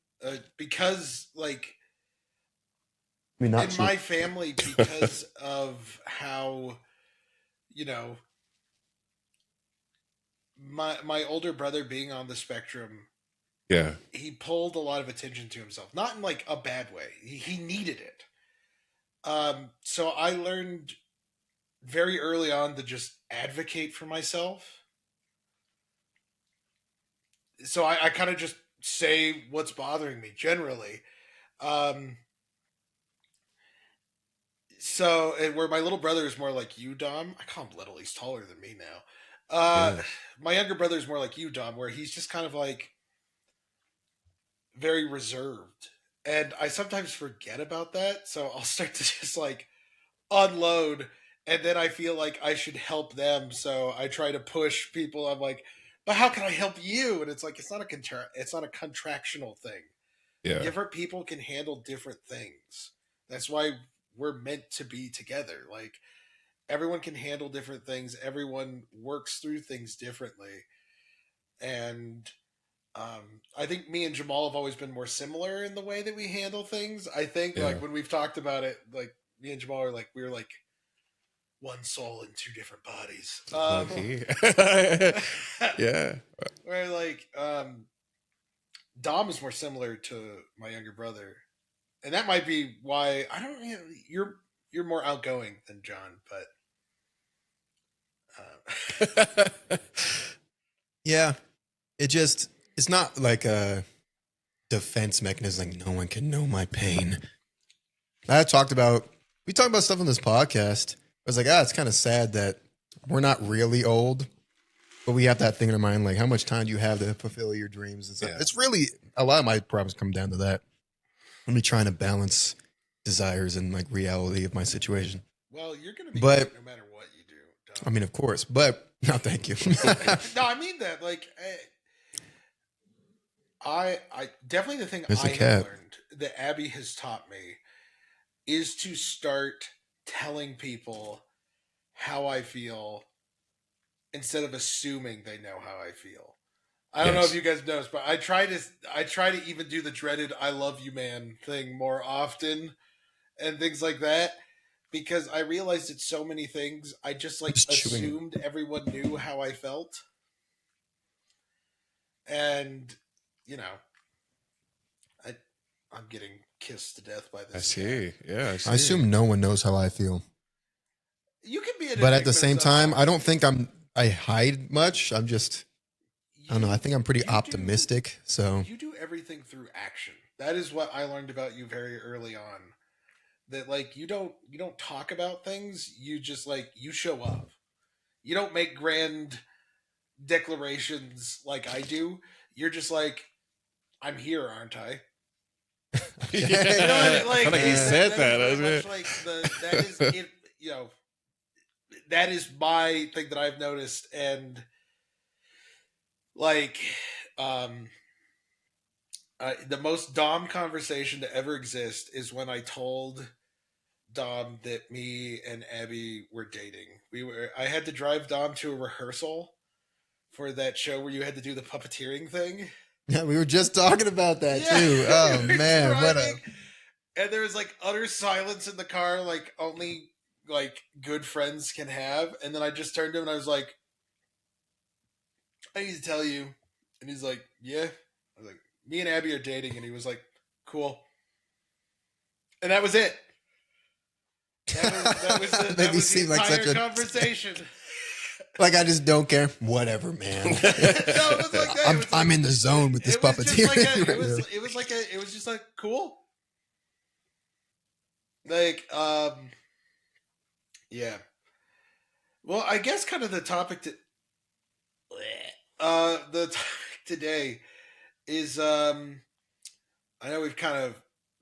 because like, I mean, not in too. my family, because of how, you know, my older brother being on the spectrum, Yeah. he pulled a lot of attention to himself, not in like a bad way. He needed it. So I learned very early on to just advocate for myself. So I kind of just say what's bothering me generally. Um, so and where my little brother is more like you, Dom. I call him little. He's taller than me now. Yeah. My younger brother is more like you, Dom, where he's just kind of like very reserved. And I sometimes forget about that. So I'll start to just like unload. And then I feel like I should help them. So I try to push people. I'm like, but how can I help you? And it's like, it's not a contractional thing. Yeah. Different people can handle different things. That's why we're meant to be together. Like, everyone can handle different things. Everyone works through things differently. And I think me and Jamal have always been more similar in the way that we handle things. I think Yeah. like when we've talked about it, like me and Jamal are like we're like one soul in two different bodies. Lucky. Yeah. Where like Dom is more similar to my younger brother, and that might be why I don't. You know, you're more outgoing than John, but Yeah, Yeah, it's not like a defense mechanism. Like no one can know my pain. I talked about we talked about stuff on this podcast. I was like, it's kind of sad that we're not really old, but we have that thing in our mind, like how much time do you have to fulfill your dreams and stuff. Yeah. It's really a lot of my problems come down to that. I'm me trying to balance desires and like reality of my situation. Well, you're going to be But- great no matter what you do. Tom. I mean, of course, but no, thank you. No, I mean that. Like, I definitely the thing There's a I have cat. learned that Abby has taught me is to start telling people how I feel instead of assuming they know how I feel. I don't know Yes. if you guys noticed, but I try to even do the dreaded "I love you, man" thing more often and things like that because I realized it's so many things. I just like Just chewing. assumed everyone knew how I felt, and you know, I'm getting kissed to death by this. I cat. see. Yeah, I see. I assume no one knows how I feel, You can be an but at the enigma same time, somehow. I don't think I hide much. I'm just I don't know. I think I'm pretty You do- optimistic. So You do everything through action. That is what I learned about you very early on. That like you don't talk about things. You just like you show up. You don't make grand declarations like I do. You're just like, I'm here, aren't I? Yeah. You know what I mean? I feel like he said that. is That's very it. much like that is it. You know, that is my thing that I've noticed, and like, the most Dom conversation to ever exist is when I told Dom that me and Abby were dating. I had to drive Dom to a rehearsal for that show where you had to do the puppeteering thing. yeah, we were just talking about that Yeah, too. Oh we were man, what a driving, and there was like utter silence in the car, like only like good friends can have. And then I just turned to him and I was like, I need to tell you. And he's like, yeah. I was like, me and Abby are dating. And he was like, cool. And that was it. That was the, Made that me was the seem like entire such a- conversation. like I just don't care. Whatever, man. No, it was like that. It was I'm like- in the zone with this it was just puppeteer. like a- right now. it was just like cool. Like, yeah. Well, I guess kind of the topic today is I know we've kind of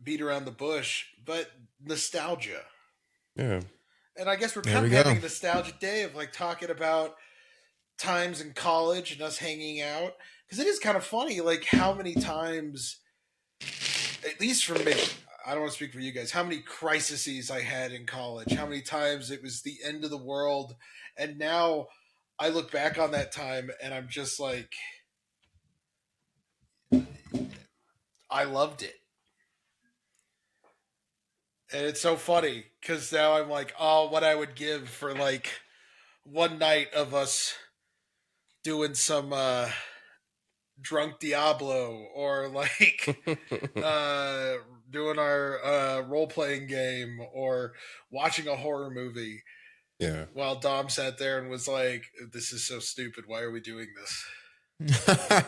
beat around the bush, but nostalgia. Yeah. And I guess we're There kind we of go. having a nostalgic day of like talking about times in college and us hanging out. Because it is kind of funny, like how many times, at least for me, I don't want to speak for you guys, how many crises I had in college, how many times it was the end of the world. And now I look back on that time and I'm just like, I loved it. And it's so funny because now I'm like, oh, what I would give for like one night of us doing some drunk Diablo or like doing our role playing game or watching a horror movie Yeah. while Dom sat there and was like, this is so stupid. Why are we doing this?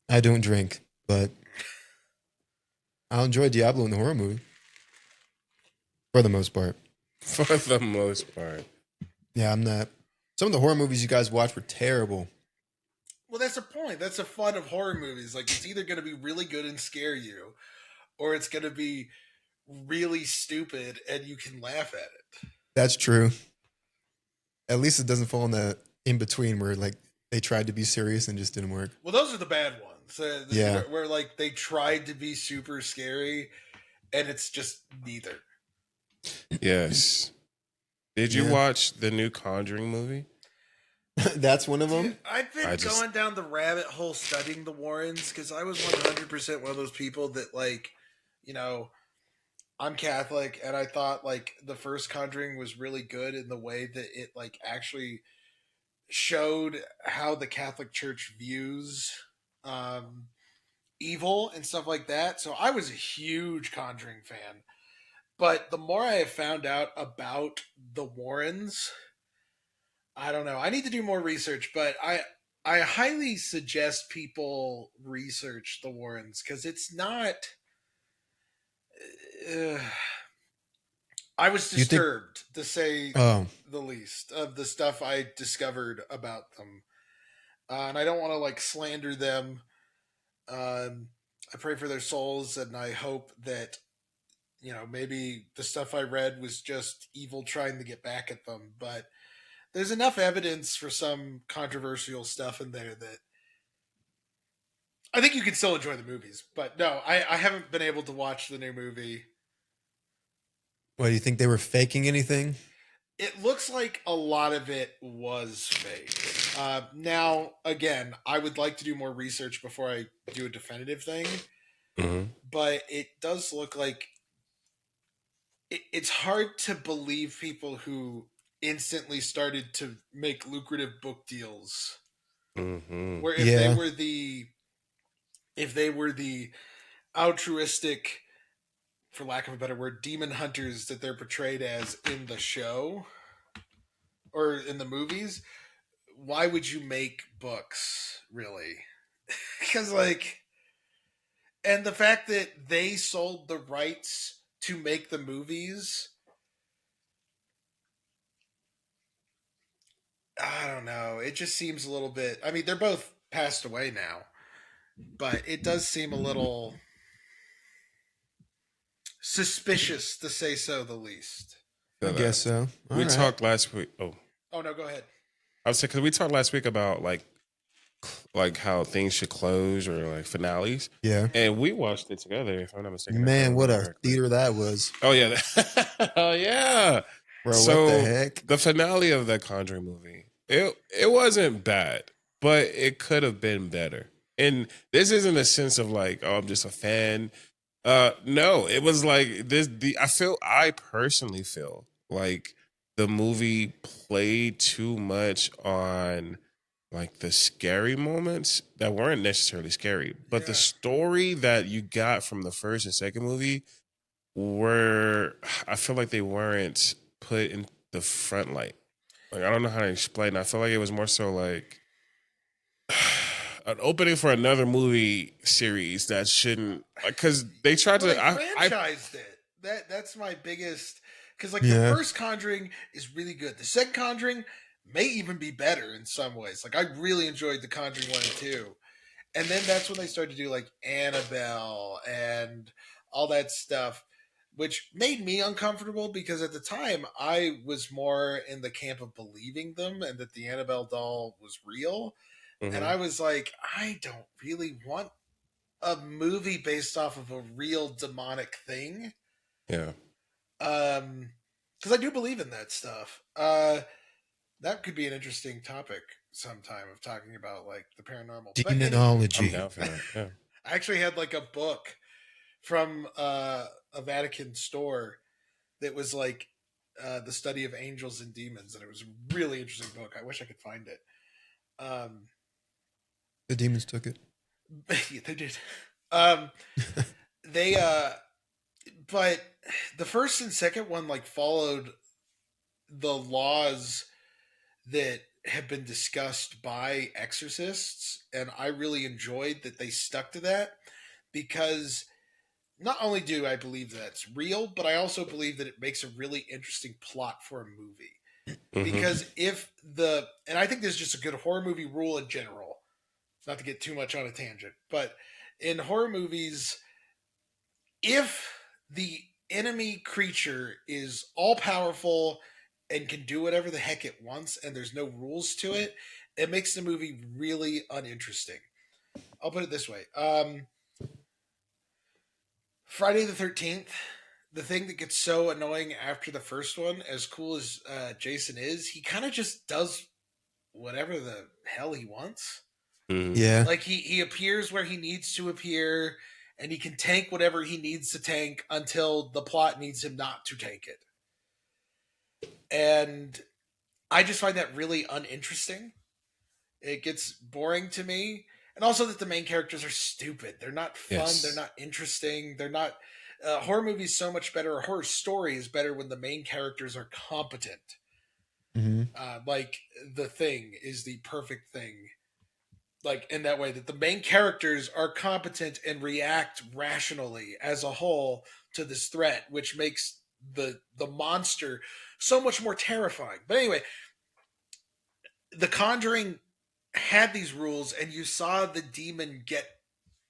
I don't drink, but I'll enjoy Diablo in the horror movie for the most part. For the most part. Yeah, I'm not. Some of the horror movies you guys watch were terrible. Well, that's the point. That's the fun of horror movies. Like, it's either going to be really good and scare you, or it's going to be really stupid and you can laugh at it. That's true. At least it doesn't fall in the in between where like they tried to be serious and just didn't work. Well, those are the bad ones. Yeah. Where like they tried to be super scary and it's just neither. Yes. Did you Yeah. watch the new Conjuring movie? That's one of them. Dude, I've been I just- going down the rabbit hole studying the Warrens because I was 100% one of those people that, like, you know, I'm Catholic and I thought, like, the first Conjuring was really good in the way that it, like, actually showed how the Catholic Church views evil and stuff like that. So I was a huge Conjuring fan. But the more I have found out about the Warrens, I don't know. I need to do more research, but I highly suggest people research the Warrens because it's not. Uh, I was You think? disturbed, to say Oh, the least, of the stuff I discovered about them, and I don't want to like slander them. I pray for their souls, and I hope that maybe the stuff I read was just evil trying to get back at them. But there's enough evidence for some controversial stuff in there that I think you can still enjoy the movies. But no, I haven't been able to watch the new movie. what do you think they were faking anything? It looks like a lot of it was fake. Now, again, I would like to do more research before I do a definitive thing, Mm-hmm. but it does look like it's hard to believe people who instantly started to make lucrative book deals Mm-hmm. where Yeah, if they were the altruistic, for lack of a better word, demon hunters that they're portrayed as in the show or in the movies, why would you make books really? Because like, and the fact that they sold the rights to make the movies, I don't know, it just seems a little bit, I mean, they're both passed away now, but it does seem a little suspicious, to say so the least. I So guess that so. All we right. talked last week. Oh, Oh no, go ahead. I was saying because we talked last week about like how things should close or like finales, Yeah. and we watched it together. If I'm not mistaken, if I Man, what remember a correctly. theater that was. Oh yeah, oh yeah. Bro, what the So heck? the finale of that Conjuring movie, it wasn't bad, but it could have been better. And this isn't a sense of like, oh, I'm just a fan. No, it was like this. I personally feel like the movie played too much on like the scary moments that weren't necessarily scary, but the Yeah. story that you got from the first and second movie were, I feel like they weren't put in the front light. Like I don't know how to explain. I feel like it was more so like an opening for another movie series that shouldn't, like, because they tried Well, they to. I franchised it. That's my biggest, because like the Yeah. first Conjuring is really good. The second Conjuring may even be better in some ways. Like I really enjoyed the Conjuring 1 and 2, and then that's when they started to do like Annabelle and all that stuff, which made me uncomfortable because at the time I was more in the camp of believing them and that the Annabelle doll was real, and Mhm. I was like, I don't really want a movie based off of a real demonic thing. Yeah. Because I do believe in that stuff. That could be an interesting topic sometime of talking about like the paranormal. But I'm Demonology. down for that. Yeah. I actually had like a book from a Vatican store that was like the study of angels and demons, and it was a really interesting book. I wish I could find it. Um, The demons took it. yeah, they did. They but the first and second one like followed the laws that have been discussed by exorcists, and I really enjoyed that they stuck to that, because not only do I believe that's real, but I also believe that it makes a really interesting plot for a movie. Hmm. Because and I think this is just a good horror movie rule in general, not to get too much on a tangent, but in horror movies, if the enemy creature is all powerful and can do whatever the heck it wants and there's no rules to it, it makes the movie really uninteresting. I'll put it this way. Friday the 13th, the thing that gets so annoying after the first one, as cool as Jason is, he kind of just does whatever the hell he wants. Hmm. Yeah. Like he appears where he needs to appear, and he can tank whatever he needs to tank until the plot needs him not to tank it. And I just find that really uninteresting. It gets boring to me. And also that the main characters are stupid. They're not fun. They're Yes. not interesting. They're not. Horror movies so much better. A horror story is better when the main characters are competent. Mm-hmm. Like the Thing is the perfect thing, like in that way that the main characters are competent and react rationally as a whole to this threat, which makes the monster so much more terrifying. But anyway, The Conjuring had these rules, and you saw the demon get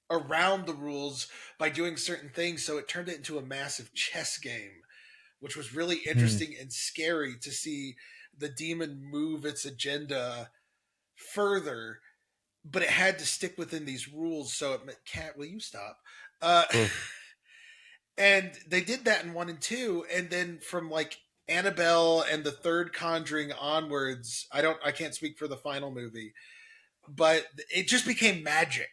around the rules by doing certain things, so it turned it into a massive chess game, which was really interesting and scary to see the demon move its agenda further, but it had to stick within these rules. So it Cat, will you stop? Uh, Mm. and they did that in 1 and 2, and then from like Annabelle and the third Conjuring onwards, I can't speak for the final movie, but it just became magic.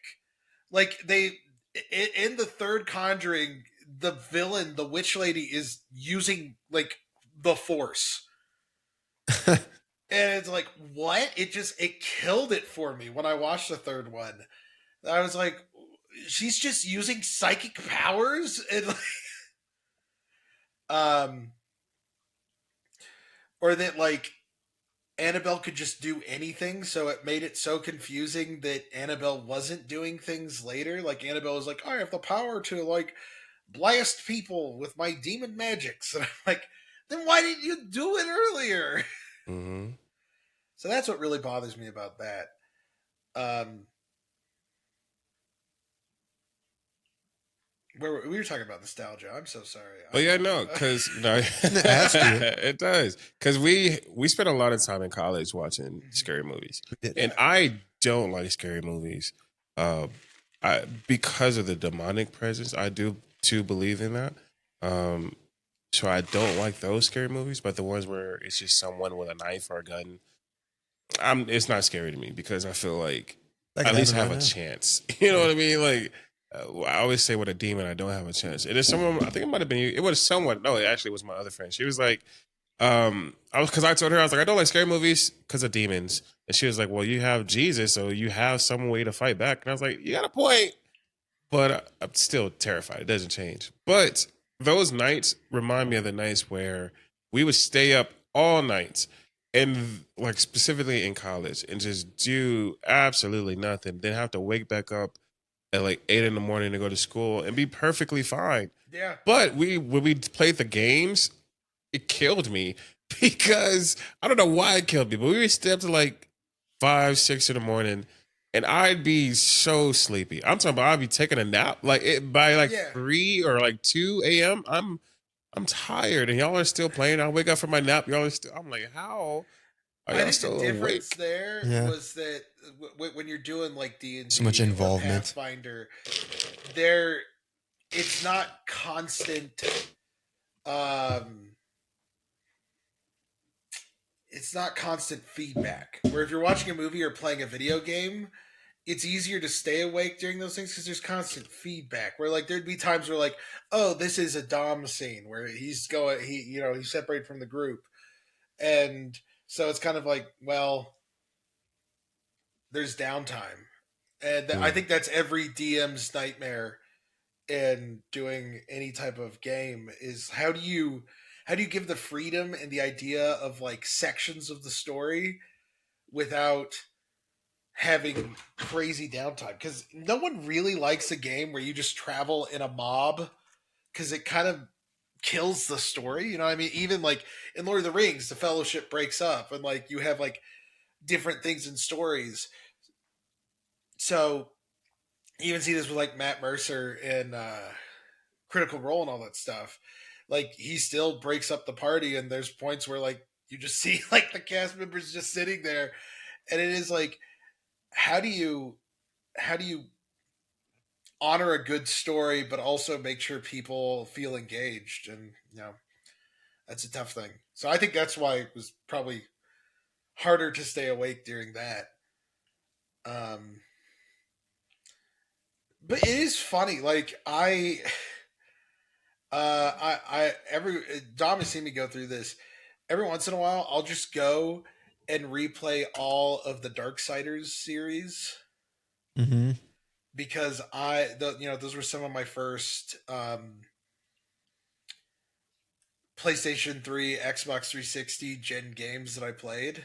Like in the third Conjuring, the villain, the witch lady, is using like the Force, and it's like, what? It killed it for me when I watched the third one. I was like, she's just using psychic powers, and like, um, or that like Annabelle could just do anything, so it made it so confusing that Annabelle wasn't doing things later. Like Annabelle was like, I have the power to like blast people with my demon magics, and I'm like, then why didn't you do it earlier? Mm-hmm. So that's what really bothers me about that. Um, we were talking about nostalgia. I'm so sorry. Oh yeah, no, because It adds to it. it does. Because we spent a lot of time in college watching scary movies, We did. and I don't like scary movies, uh, because of the demonic presence. I do too believe in that. Um, so I don't like those scary movies, but the ones where it's just someone with a knife or a gun, it's not scary to me because I feel like That I could at least happen have right a now. chance. You know what I mean? Like I always say, with a demon, I don't have a chance. And it's someone. I think it might have been you. It was someone. No, it actually was my other friend. She was like, because I told her I was like, I don't like scary movies because of demons, and she was like, well, you have Jesus, so you have some way to fight back. And I was like, you got a point, but I'm still terrified. It doesn't change. But those nights remind me of the nights where we would stay up all nights and like specifically in college and just do absolutely nothing. Then have to wake back up at like 8 in the morning to go to school and be perfectly fine. Yeah. But when we played the games, it killed me because I don't know why it killed me, but we would stay up to like 5, 6 in the morning, and I'd be so sleepy. I'm talking about I'd be taking a nap like by like Yeah. 3 or like 2 a.m. I'm tired, and y'all are still playing. I wake up from my nap. Y'all are still. I'm like, how are I y'all think the still difference awake? there Yeah. was that when you're doing like D and So much D or involvement. Pathfinder, there it's not constant. Um, it's not constant feedback. Where if you're watching a movie or playing a video game, it's easier to stay awake during those things because there's constant feedback. Where like there'd be times where like, oh, this is a Dom scene where he's separated from the group, and so it's kind of like, well, there's downtime, and I Mm. think that's every DM's nightmare in doing any type of game is how do you give the freedom and the idea of like sections of the story without having crazy downtime, because no one really likes a game where you just travel in a mob, because it kind of kills the story, you know what I mean? Even like in Lord of the Rings, the Fellowship breaks up and like you have like different things in stories. So you even see this with like Matt Mercer in Critical Role and all that stuff. Like he still breaks up the party, and there's points where like you just see like the cast members just sitting there, and it is like, how do you how do you honor a good story but also make sure people feel engaged? And that's a tough thing. So I think that's why it was probably harder to stay awake during that. Um, but it is funny. Like I every Dom has seen me go through this. Every once in a while, I'll just go and replay all of the Darksiders series, Mm-hmm. because those were some of my first PlayStation 3, Xbox 360 gen games that I played.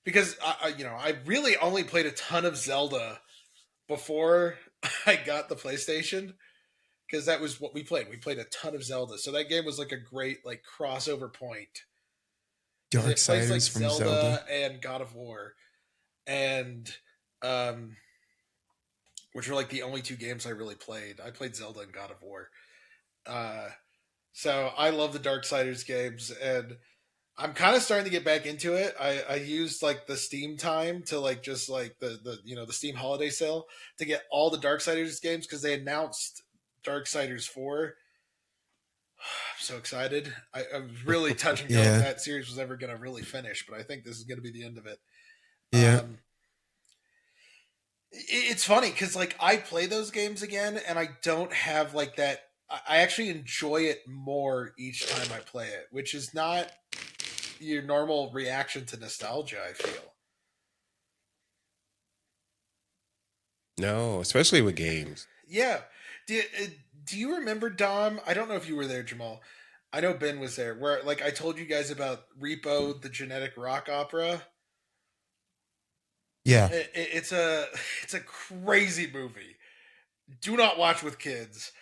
Because I really only played a ton of Zelda before I got the PlayStation, because that was what we played. We played a ton of Zelda. So that game was like a great like crossover point, because it plays like Darksiders from Zelda. Zelda and God of War, and um, which were like the only two games I really played. I played Zelda and God of War. Uh, so I love the Darksiders games, and I'm kind of starting to get back into it. I used like the Steam time to like just like the Steam holiday sale to get all the Darksiders games, because they announced Darksiders 4. I'm so excited. I was really touch and go if Yeah. that series was ever going to really finish, but I think this is going to be the end of it. Yeah. Um, it's funny because like I play those games again, and I don't have like that. I actually enjoy it more each time I play it, which is not your normal reaction to nostalgia, I feel. No, especially with games. Yeah. Do, do you remember, Dom? I don't know if you were there, Jamal. I know Ben was there, where like I told you guys about Repo, the genetic rock opera. Yeah. It's a it's a crazy movie. Do not watch with kids.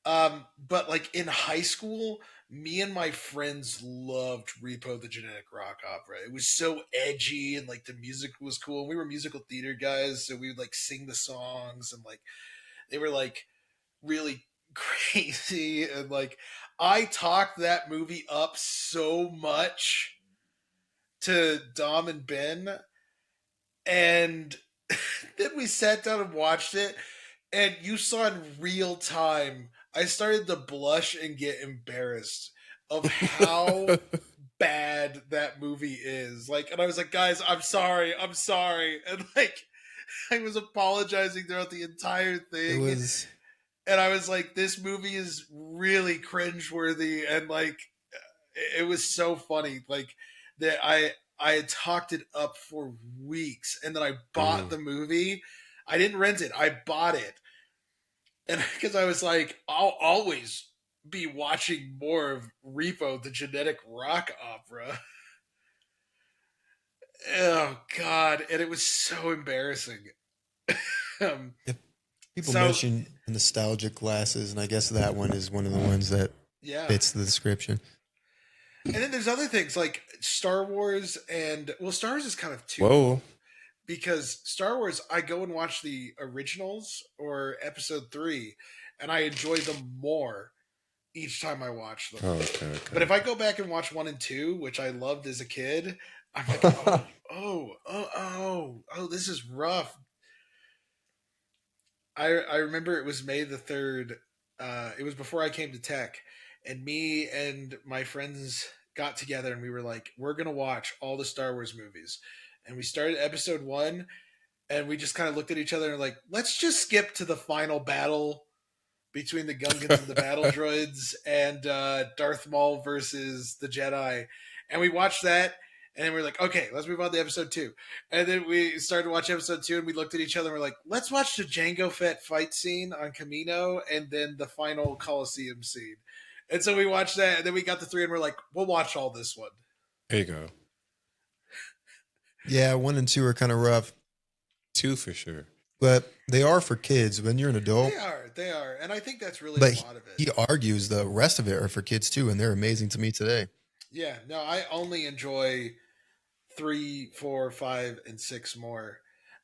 But like in high school, me and my friends loved Repo the Genetic Rock Opera. It was so edgy, and like the music was cool. And we were musical theater guys, so we would like sing the songs, and like they were like really crazy, and like I talked that movie up so much to Dom and Ben, and then we sat down and watched it, and you saw in real time I started to blush and get embarrassed of how bad that movie is. Like, and I was like, guys, I'm sorry. And like I was apologizing throughout the entire It thing. was. And I was like, this movie is really cringeworthy, and like it was so funny. Like that I had talked it up for weeks, and then I bought Mm. the movie. I didn't rent it. I bought it, and because I was like, I'll always be watching more of Repo, the Genetic Rock Opera. Oh God! And it was so embarrassing. um, If people so mention nostalgic glasses, and I guess that one is one of the ones that yeah, fits the description. and then there's other things like Star Wars, and well, Star Wars is kind of two Whoa. because Star Wars, I go and watch the originals or Episode 3, and I enjoy them more each time I watch them. Oh, okay, But okay. if I go back and watch 1 and 2, which I loved as a kid, I'm like, oh, this is rough. I remember it was May the 3rd. It was before I came to tech, and me and my friends got together, and we were like, we're gonna watch all the Star Wars movies, and we started Episode 1, and we just kind of looked at each other and like, let's just skip to the final battle between the Gungans and the battle droids, and Darth Maul versus the Jedi. And we watched that, and then we are like, okay, let's move on to Episode 2. And then we started to watch Episode 2, and we looked at each other and we're like, let's watch the Jango Fett fight scene on Camino, and then the final Coliseum scene. And so we watched that, and then we got to 3, and we're like, we'll watch all this one. There you go. Yeah, 1 and 2 are kind of rough, 2 for sure. but they are for kids. When you're an adult, They are. And I think that's really but a lot of it. he argues the rest of it are for kids too, and they're amazing to me today. Yeah, no, I only enjoy 3, 4, 5, and 6 more.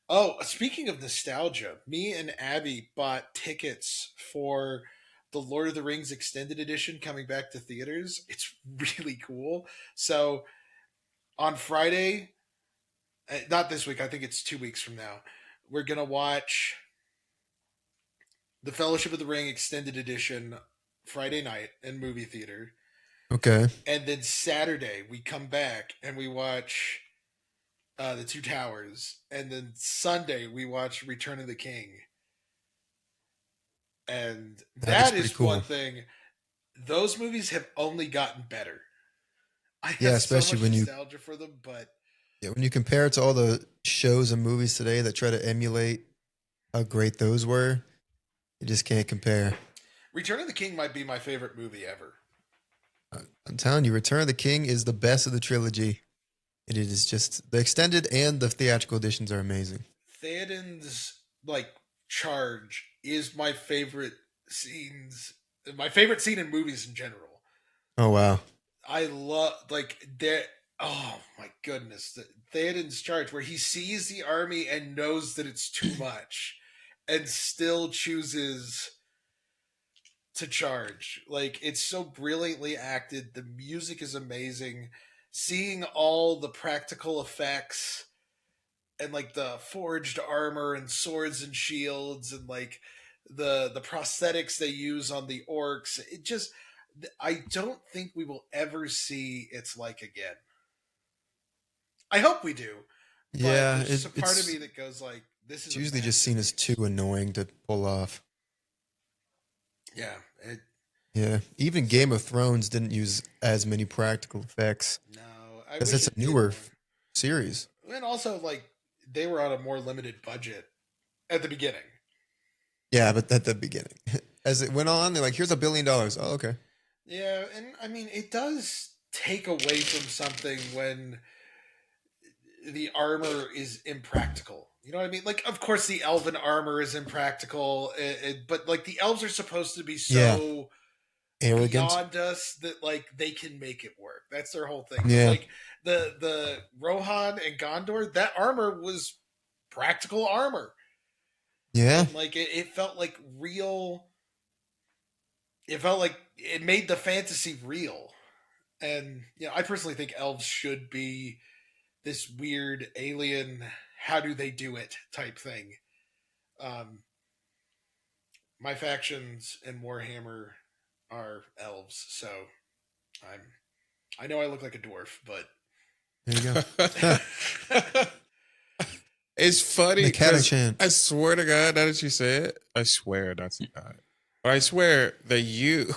Oh, speaking of nostalgia, me and Abby bought tickets for the Lord of the Rings extended edition coming back to theaters. It's really cool. So on Friday, not this week, I think it's 2 weeks from now, we're going to watch the Fellowship of the Ring extended edition Friday night in movie theater. Okay. And then Saturday, we come back and we watch the Two Towers, and then Sunday we watch Return of the King, and That is that pretty is cool. one thing. Those movies have only gotten better. I Yeah, have so especially much when you nostalgia for them, but when you compare it to all the shows and movies today that try to emulate how great those were, you just can't compare. Return of the King might be my favorite movie ever. I'm telling you, Return of the King is the best of the trilogy. It is just the extended and the theatrical editions are amazing. Theoden's like charge is my favorite scenes. My favorite scene in movies in general. Oh wow. I love like there. Oh my goodness, Theoden's charge where he sees the army and knows that it's too much, and still chooses to charge. Like it's so brilliantly acted. The music is amazing. Seeing all the practical effects and like the forged armor and swords and shields and like the prosthetics they use on the orcs, it just I don't think we will ever see its like again. I hope we do, but Yeah, there's just a part of it's me that goes like, this is it's a usually just seen as masterpiece. too annoying to pull off. Yeah, it, Yeah, even so Game of Thrones didn't use as many practical effects no, I because wish it's a it did newer more. series. And also, like, they were on a more limited budget at the beginning. Yeah, but at the beginning, as it went on, they're like, "Here's $1 billion." Oh, okay. Yeah, and I mean, it does take away from something when the armor is impractical. You know what I mean? Like, of course, the elven armor is impractical, but like the elves are supposed to be Yeah, so arrogant. beyond us that like they can make it work. That's their whole thing. But Yeah, like the Rohan and Gondor, that armor was practical armor, yeah, and like it felt like real. It felt like it made the fantasy real. And you know, I personally think elves should be this weird alien. How do they do it type thing? Um, my factions in Warhammer are elves, so I'm. I know I look like a dwarf, but there you go. It's funny because Mechanic-chan. I swear to God, now that you say it, I swear not to God, but I swear that you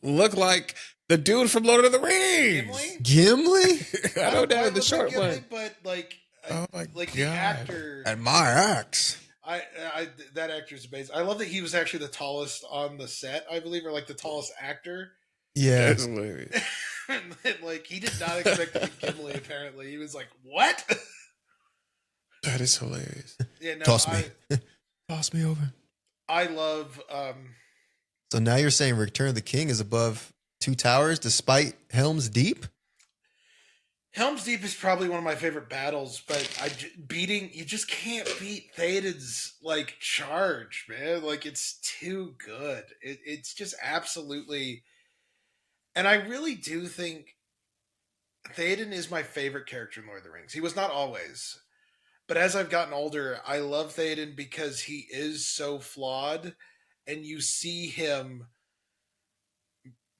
look like the dude from Lord of the Rings. Gimli. Gimli? I I don't don't know quite the look like short Gimli, one. but Oh my like the God. actor. And my axe. I that actor's amazing. I love that he was actually the tallest on the set, I believe, or like the tallest actor. Yeah. That's hilarious. And, like he did not expect to be Gimli. Apparently, he was like, "What?" That is hilarious. Yeah, no, Toss me. Toss me over. I love So now you're saying Return of the King is above Two Towers despite Helm's Deep? Helm's Deep is probably one of my favorite battles, but beating you just can't beat Theoden's like charge, man. Like it's too good. It's just absolutely, and I really do think Theoden is my favorite character in Lord of the Rings. He was not always, but as I've gotten older, I love Theoden because he is so flawed, and you see him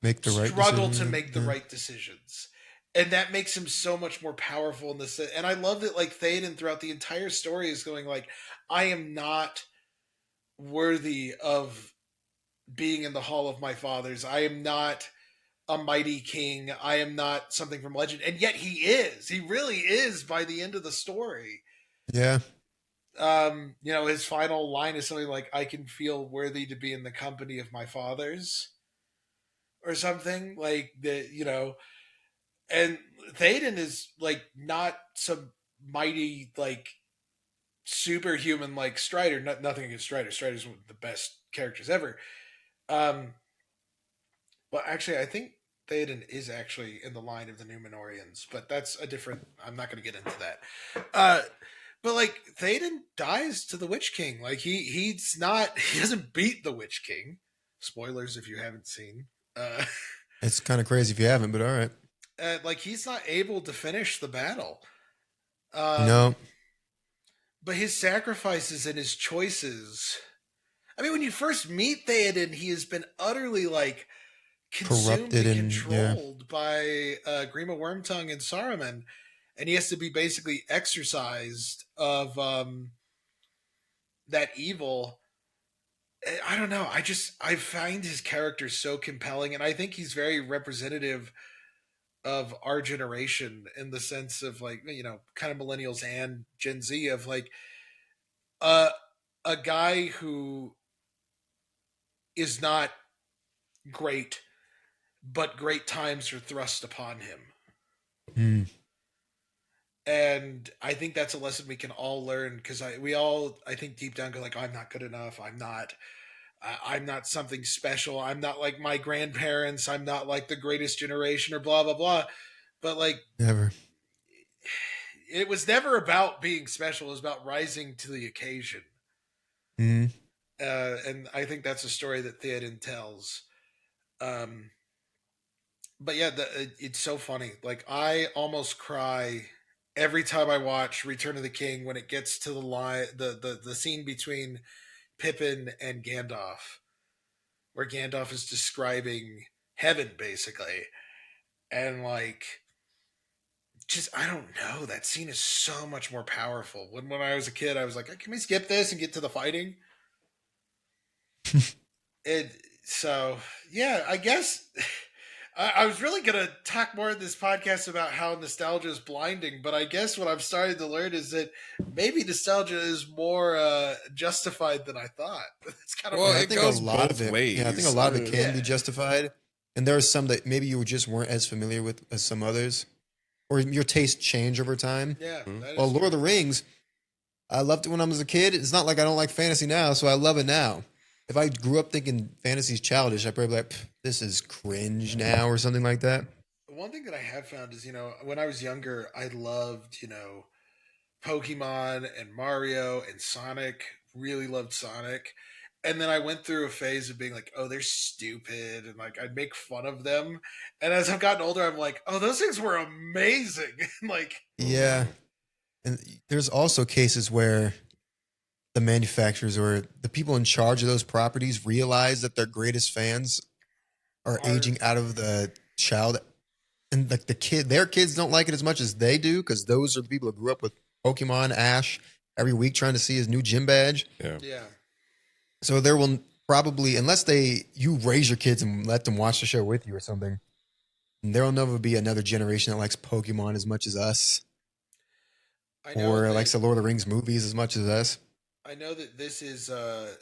Make the right struggle to decision. make the Yeah. right decisions. And that makes him so much more powerful in this. And I love that like Théoden throughout the entire story is going like, I am not worthy of being in the hall of my fathers. I am not a mighty king. I am not something from legend. And yet he is. He really is by the end of the story. Yeah. You know, his final line is something like, I can feel worthy to be in the company of my fathers or something like that, you know. And Théoden is like not some mighty like superhuman like Strider. Nothing against Strider. Strider's one of the best characters ever. Um, well, actually, I think Théoden is actually in the line of the Numenorians, but that's a different. I'm not going to get into that. But like Théoden dies to the Witch King. Like he's not. He doesn't beat the Witch King. Spoilers if you haven't seen. Uh, It's kind of crazy if you haven't, but all right. like he's not able to finish the battle. Um, No. but his sacrifices and his choices. I mean, when you first meet Theoden, he has been utterly like consumed Corrupted and and yeah. controlled by Grima Wormtongue and Saruman, and he has to be basically exorcised of that evil. I don't know. I find his character so compelling, and I think he's very representative of our generation in the sense of like you know kind of millennials and Gen Z of like uh, a guy who is not great but great times are thrust upon him. Mm. And I think that's a lesson we can all learn, because we all, I think, deep down go like, oh, I'm not good enough. I'm not something special. I'm not like my grandparents. I'm not like the greatest generation, or blah blah blah. But like, Never. it was never about being special. It was about rising to the occasion. Mm. And I think that's a story that Theoden tells. Um, but yeah, it's so funny. Like, I almost cry every time I watch Return of the King when it gets to the scene between Pippin and Gandalf, where Gandalf is describing heaven basically, and like, just, I don't know, that scene is so much more powerful. When I was a kid, I was like, can we skip this and get to the fighting? It so yeah, I guess I was really gonna talk more in this podcast about how nostalgia is blinding, but I guess what I'm starting to learn is that maybe nostalgia is more justified than I thought. It's kind of Well, Yeah, I it think a goes lot both of it. Yeah, I think a ways. lot of it can Yeah. be justified, and there are some that maybe you just weren't as familiar with as some others, or your taste change over time. yeah. Mhm. That is Well, Lord of the true. Rings, I loved it when I was a kid. It's not like I don't like fantasy now, so I love it now. If I grew up thinking fantasy's childish, I'd probably be like, "Pff, this is cringe now," or something like that. One thing that I have found is, when I was younger, I loved, Pokemon and Mario and Sonic. Really loved Sonic. And then I went through a phase of being like, oh, they're stupid. And like, I'd make fun of them. And as I've gotten older, I'm like, oh, those things were amazing. Like, Yeah, and there's also cases where the manufacturers or the people in charge of those properties realize that their greatest fans are Are- aging out of the child, and like their kids don't like it as much as they do because those are the people who grew up with Pokemon Ash every week trying to see his new gym badge. Yeah. yeah. So there will probably, unless you raise your kids and let them watch the show with you or something, there will never be another generation that likes Pokemon as much as us, I know or that, likes the Lord of the Rings movies as much as us. I know that this is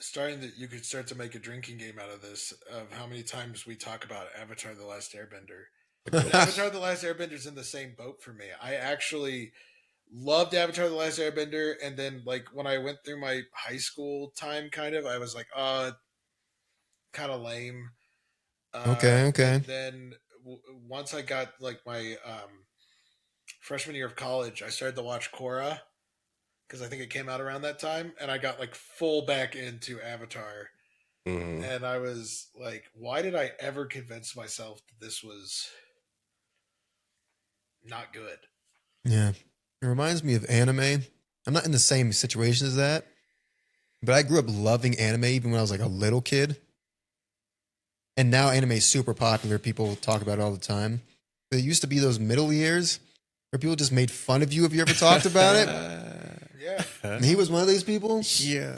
starting, that you could start to make a drinking game out of this, of how many times we talk about Avatar The Last Airbender. But Avatar The Last Airbender is in the same boat for me. I actually loved Avatar: The Last Airbender, and then like when I went through my high school time, kind of, I was like, kind of lame. Okay, okay. And then once I got like my freshman year of college, I started to watch Korra, because I think it came out around that time, and I got like full back into Avatar, Mhm. and I was like, why did I ever convince myself that this was not good? Yeah. It reminds me of anime. I'm not in the same situation as that, but I grew up loving anime even when I was like a little kid. And now anime is super popular. People talk about it all the time. There used to be those middle years where people just made fun of you if you ever talked about it. Yeah. And he was one of these people. Yeah.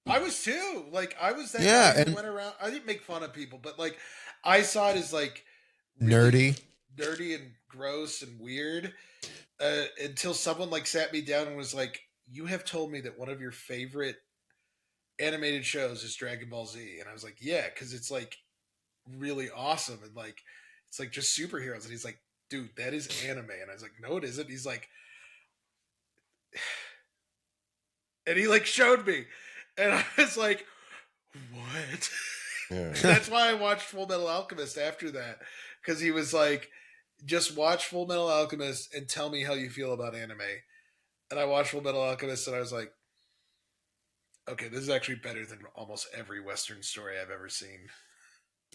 I was too. Like, I was that Yeah, guy who and- went around. I didn't make fun of people, but like, I saw it as like really nerdy and gross and weird. Until someone like sat me down and was like, "You have told me that one of your favorite animated shows is Dragon Ball Z," and I was like, "Yeah, because it's like really awesome, and like it's like just superheroes." And he's like, "Dude, that is anime," and I was like, "No, it isn't." He's like, and he like showed me, and I was like, "What?" Yeah. That's why I watched Full Metal Alchemist after that, because he was like, just watch Full Metal Alchemist and tell me how you feel about anime. And I watched Full Metal Alchemist and I was like, okay, this is actually better than almost every Western story I've ever seen.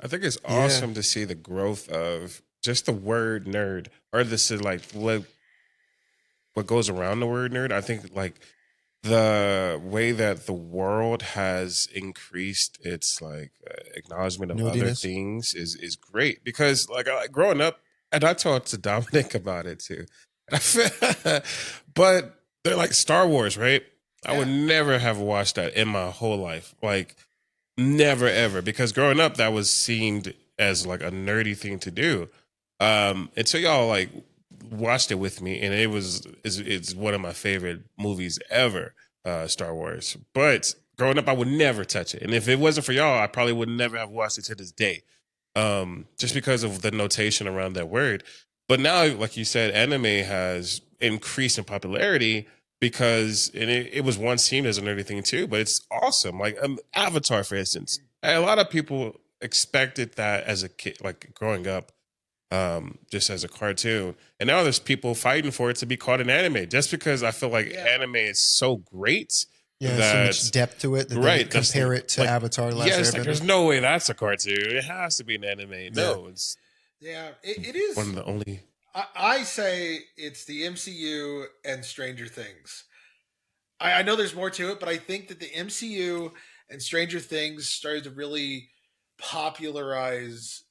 I think it's Yeah. awesome to see the growth of just the word nerd, or this is like what goes around the word nerd. I think like the way that the world has increased its like acknowledgement of other Nerdiness. things is great, because like growing up, and I talked to Dominic about it too. But they're like Star Wars, right? I would never have watched that in my whole life. Like never ever, because growing up that was seemed as like a nerdy thing to do. And so y'all like watched it with me, and it's one of my favorite movies ever, Star Wars. But growing up, I would never touch it, and if it wasn't for y'all, I probably would never have watched it to this day. just because of the notation around that word. But now, like you said, anime has increased in popularity because it was once seen as a nerdy thing too, but it's awesome. Like Avatar, for instance, a lot of people expected that as a kid, like growing up, just as a cartoon. And now there's people fighting for it to be called an anime just because I feel like anime is so great Yeah, so that much depth to it that right, they compare it to like, Avatar: The Last yeah, it's like Airbender. there's no way that's a cartoon. It has to be an anime. No, it's it is one of the only. I say it's the MCU and Stranger Things. I know there's more to it, but I think that the MCU and Stranger Things started to really popularize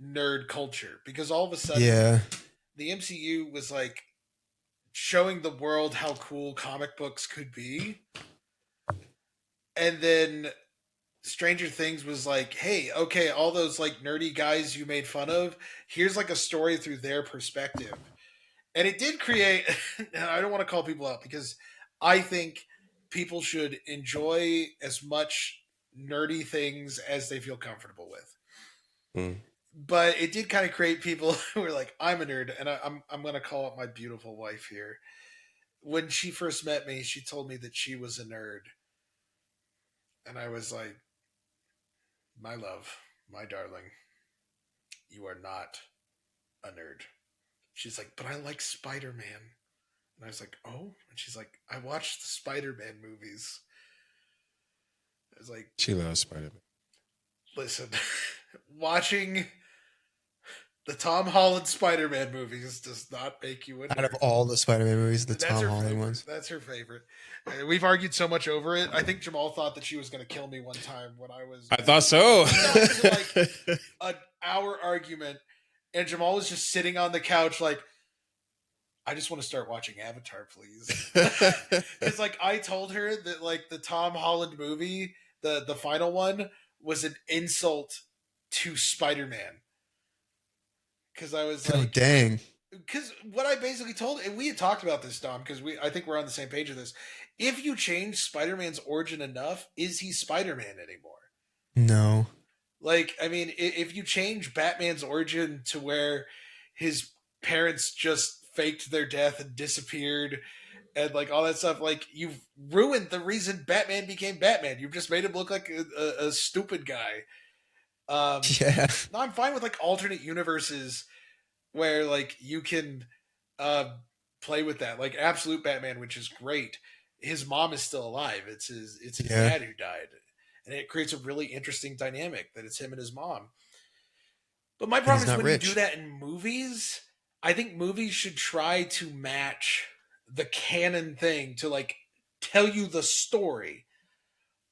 nerd culture because all of a sudden Yeah, the MCU was like showing the world how cool comic books could be. And then Stranger Things was like, hey, okay, all those like nerdy guys you made fun of, here's like a story through their perspective. And it did create, and I don't want to call people out because I think people should enjoy as much nerdy things as they feel comfortable with. Mm. But it did kind of create people who were like, I'm a nerd, and I'm going to call out my beautiful wife here. When she first met me, she told me that she was a nerd. And I was like, my love, my darling, you are not a nerd. She's like, but I like Spider Man. And I was like, oh? And she's like, I watched the Spider Man movies. I was like, She loves Spider Man. listen, watching the Tom Holland Spider Man movies does not make you a nerd. out of all the Spider-Man movies, the That's Tom her Holland favorite. ones. That's her favorite. We've argued so much over it. I think Jamal thought that she was going to kill me one time when I was. I thought so. Like an hour argument, and Jamal was just sitting on the couch, like, I just want to start watching Avatar, please. It's like I told her that like the Tom Holland movie, the final one, was an insult to Spider-Man. Because I was like, Oh dang! because what I basically told, and we had talked about this, Dom, because I think we're on the same page of this. If you change Spider-Man's origin enough, is he Spider-Man anymore? No. Like, I mean, if you change Batman's origin to where his parents just faked their death and disappeared and like all that stuff, like you've ruined the reason Batman became Batman. You've just made him look like a stupid guy. Yeah. No, I'm fine with like alternate universes where like you can uh, play with that, like Absolute Batman, which is great. His mom is still alive. It's his Yeah. dad who died, and it creates a really interesting dynamic that it's him and his mom. But my And problem he's is not when you do rich. that in movies, I think movies should try to match the canon thing to like tell you the story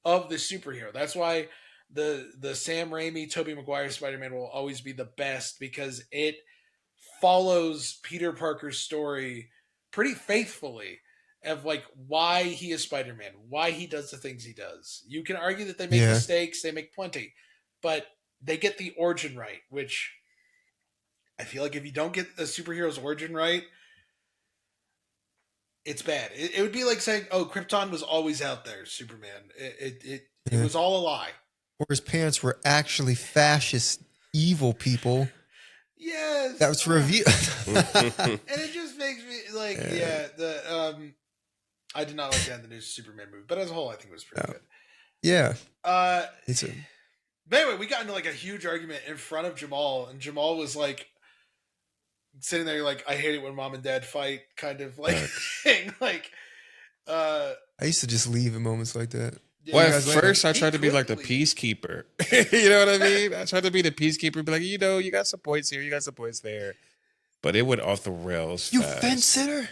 of the superhero. That's why the Sam Raimi, Tobey Maguire Spider-Man will always be the best because it follows Peter Parker's story pretty faithfully of like why he is Spider-Man, why he does the things he does. You can argue that they make Yeah. mistakes, they make plenty, but they get the origin right, which I feel like if you don't get a superhero's origin right, it's bad. It would be like saying, "Oh, Krypton was always out there, Superman. It Yeah. was all a lie." Or his parents were actually fascist, evil people. Yes, That was revealed. and it just makes me like, yeah. I did not like that in the new Superman movie, but as a whole, I think it was pretty good. Yeah. Uh, It's a, but anyway, we got into like a huge argument in front of Jamal, and Jamal was like sitting there, like, "I hate it when mom and dad fight," kind of like thing. Like, I used to just leave in moments like that. yeah. Well, at guys later. first I He tried to be like the quickly- peacekeeper. You know what I mean? I tried to be the peacekeeper, be like, you got some points here, you got some points there. But it went off the rails. You fast. fence sitter?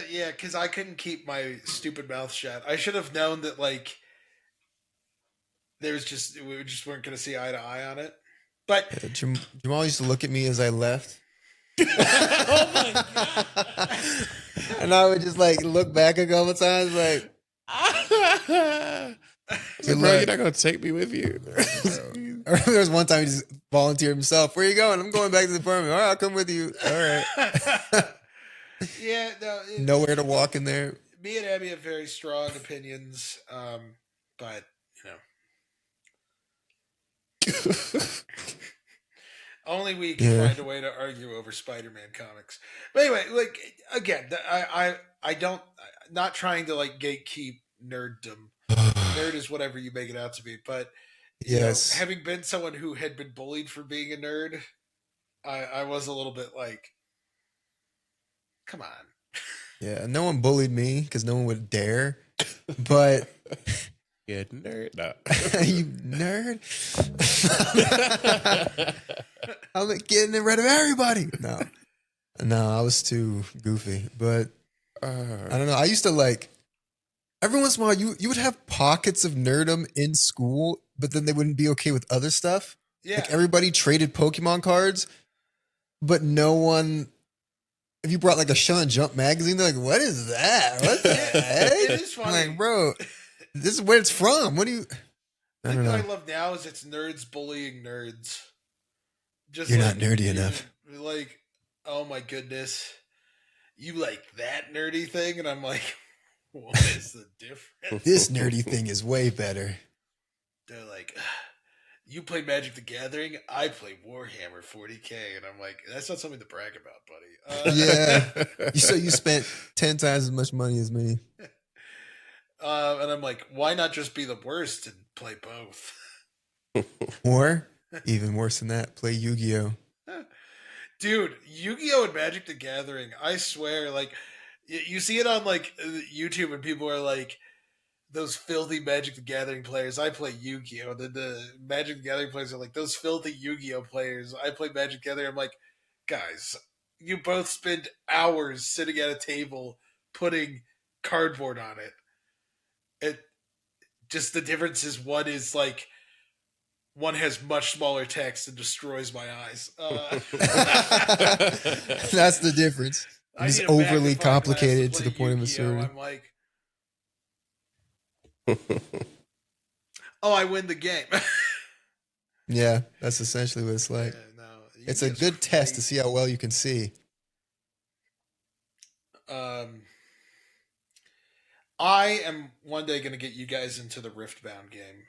Yeah, because I couldn't keep my stupid mouth shut. I should have known that like we just weren't going to see eye to eye on it. But Yeah, Jamal used to look at me as I left. Oh my god! And I would just like look back a couple times, like, So, bro, you're not gonna take me with you. I remember there was one time he just volunteered himself. Where are you going? I'm going back to the apartment. All right, I'll come with you. All right. yeah, no, Nowhere to walk in there. me and Abby have very strong opinions, but you know, Only we can find a way to argue over Spider-Man comics. But anyway, like again, I don't not trying to like gatekeep nerddom. Nerd is whatever you make it out to be, but you know, Yes. having been someone who had been bullied for being a nerd, I was a little bit like, come on. Yeah. No one bullied me because no one would dare. But Yeah, nerd. No. you nerd. I'm getting rid of everybody. No, I was too goofy. But I don't know. I used to like every once in a while you would have pockets of nerdum in school, but then they wouldn't be okay with other stuff. Yeah. Like everybody traded Pokemon cards, but no one. If you brought like a Shonen Jump magazine, they're like, "What is that? What the heck?" It is funny. I'm like, bro, this is where it's from. What do you? I The don't thing know. I love now is it's nerds bullying nerds. Just You're like, not nerdy enough. Like, oh my goodness, you like that nerdy thing, and I'm like, what is the difference? This nerdy thing is way better. They're like, you play Magic the Gathering, I play Warhammer 40K, and I'm like, that's not something to brag about, buddy. Yeah. So you spent 10 times as much money as me. And I'm like, why not just be the worst and play both? Or even worse than that, play Yu-Gi-Oh. Dude, Yu-Gi-Oh and Magic the Gathering, I swear, like, you see it on like YouTube, and people are like, those filthy Magic the Gathering players. I play Yu-Gi-Oh. The Magic the Gathering players are like, those filthy Yu-Gi-Oh players. I play Magic the Gathering. I'm like, guys, you both spend hours sitting at a table putting cardboard on it. It just, the difference is one is like, one has much smaller text and destroys my eyes. That's the difference. It's overly complicated to the point of absurdity. I'm like, oh, I win the game. Yeah, that's essentially what it's like. Yeah, no, It's a good test to see how well you can see. I am one day going to get you guys into the Riftbound game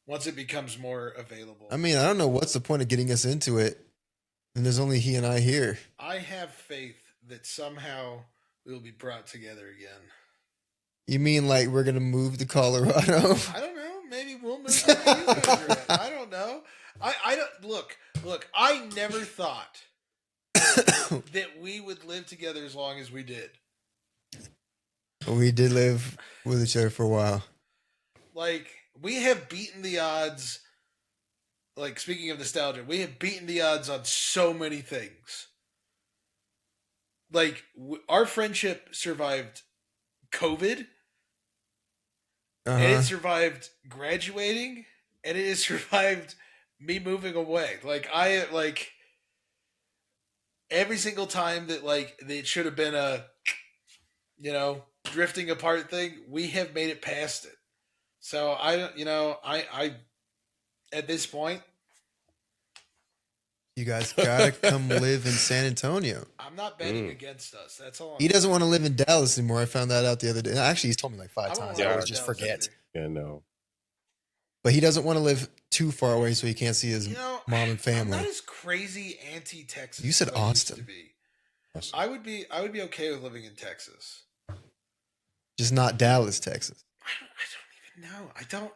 once it becomes more available. I mean, I don't know what's the point of getting us into it, and there's only he and I here. I have faith that somehow we will be brought together again. You mean like we're gonna move to Colorado? I don't know. Maybe we'll move. Maybe you guys are at. I don't know. I don't look. I never thought that we would live together as long as we did. We did live with each other for a while. Like, we have beaten the odds. Like, speaking of nostalgia, we have beaten the odds on so many things. Like, our friendship survived COVID. And it survived graduating, and it has survived me moving away. Like, every single time that, like, it should have been a, drifting apart thing, we have made it past it. So, I at this point, you guys gotta come live in San Antonio. I'm not betting against us. That's all. He doesn't want to live in Dallas anymore. I found that out the other day. Actually, he's told me like 5 times. I always just forget. Yeah, no. But he doesn't want to live too far away so he can't see his mom and family. I'm not as crazy anti-Texas. You said Austin. I would be okay with living in Texas. Just not Dallas, Texas. I don't even know. I don't.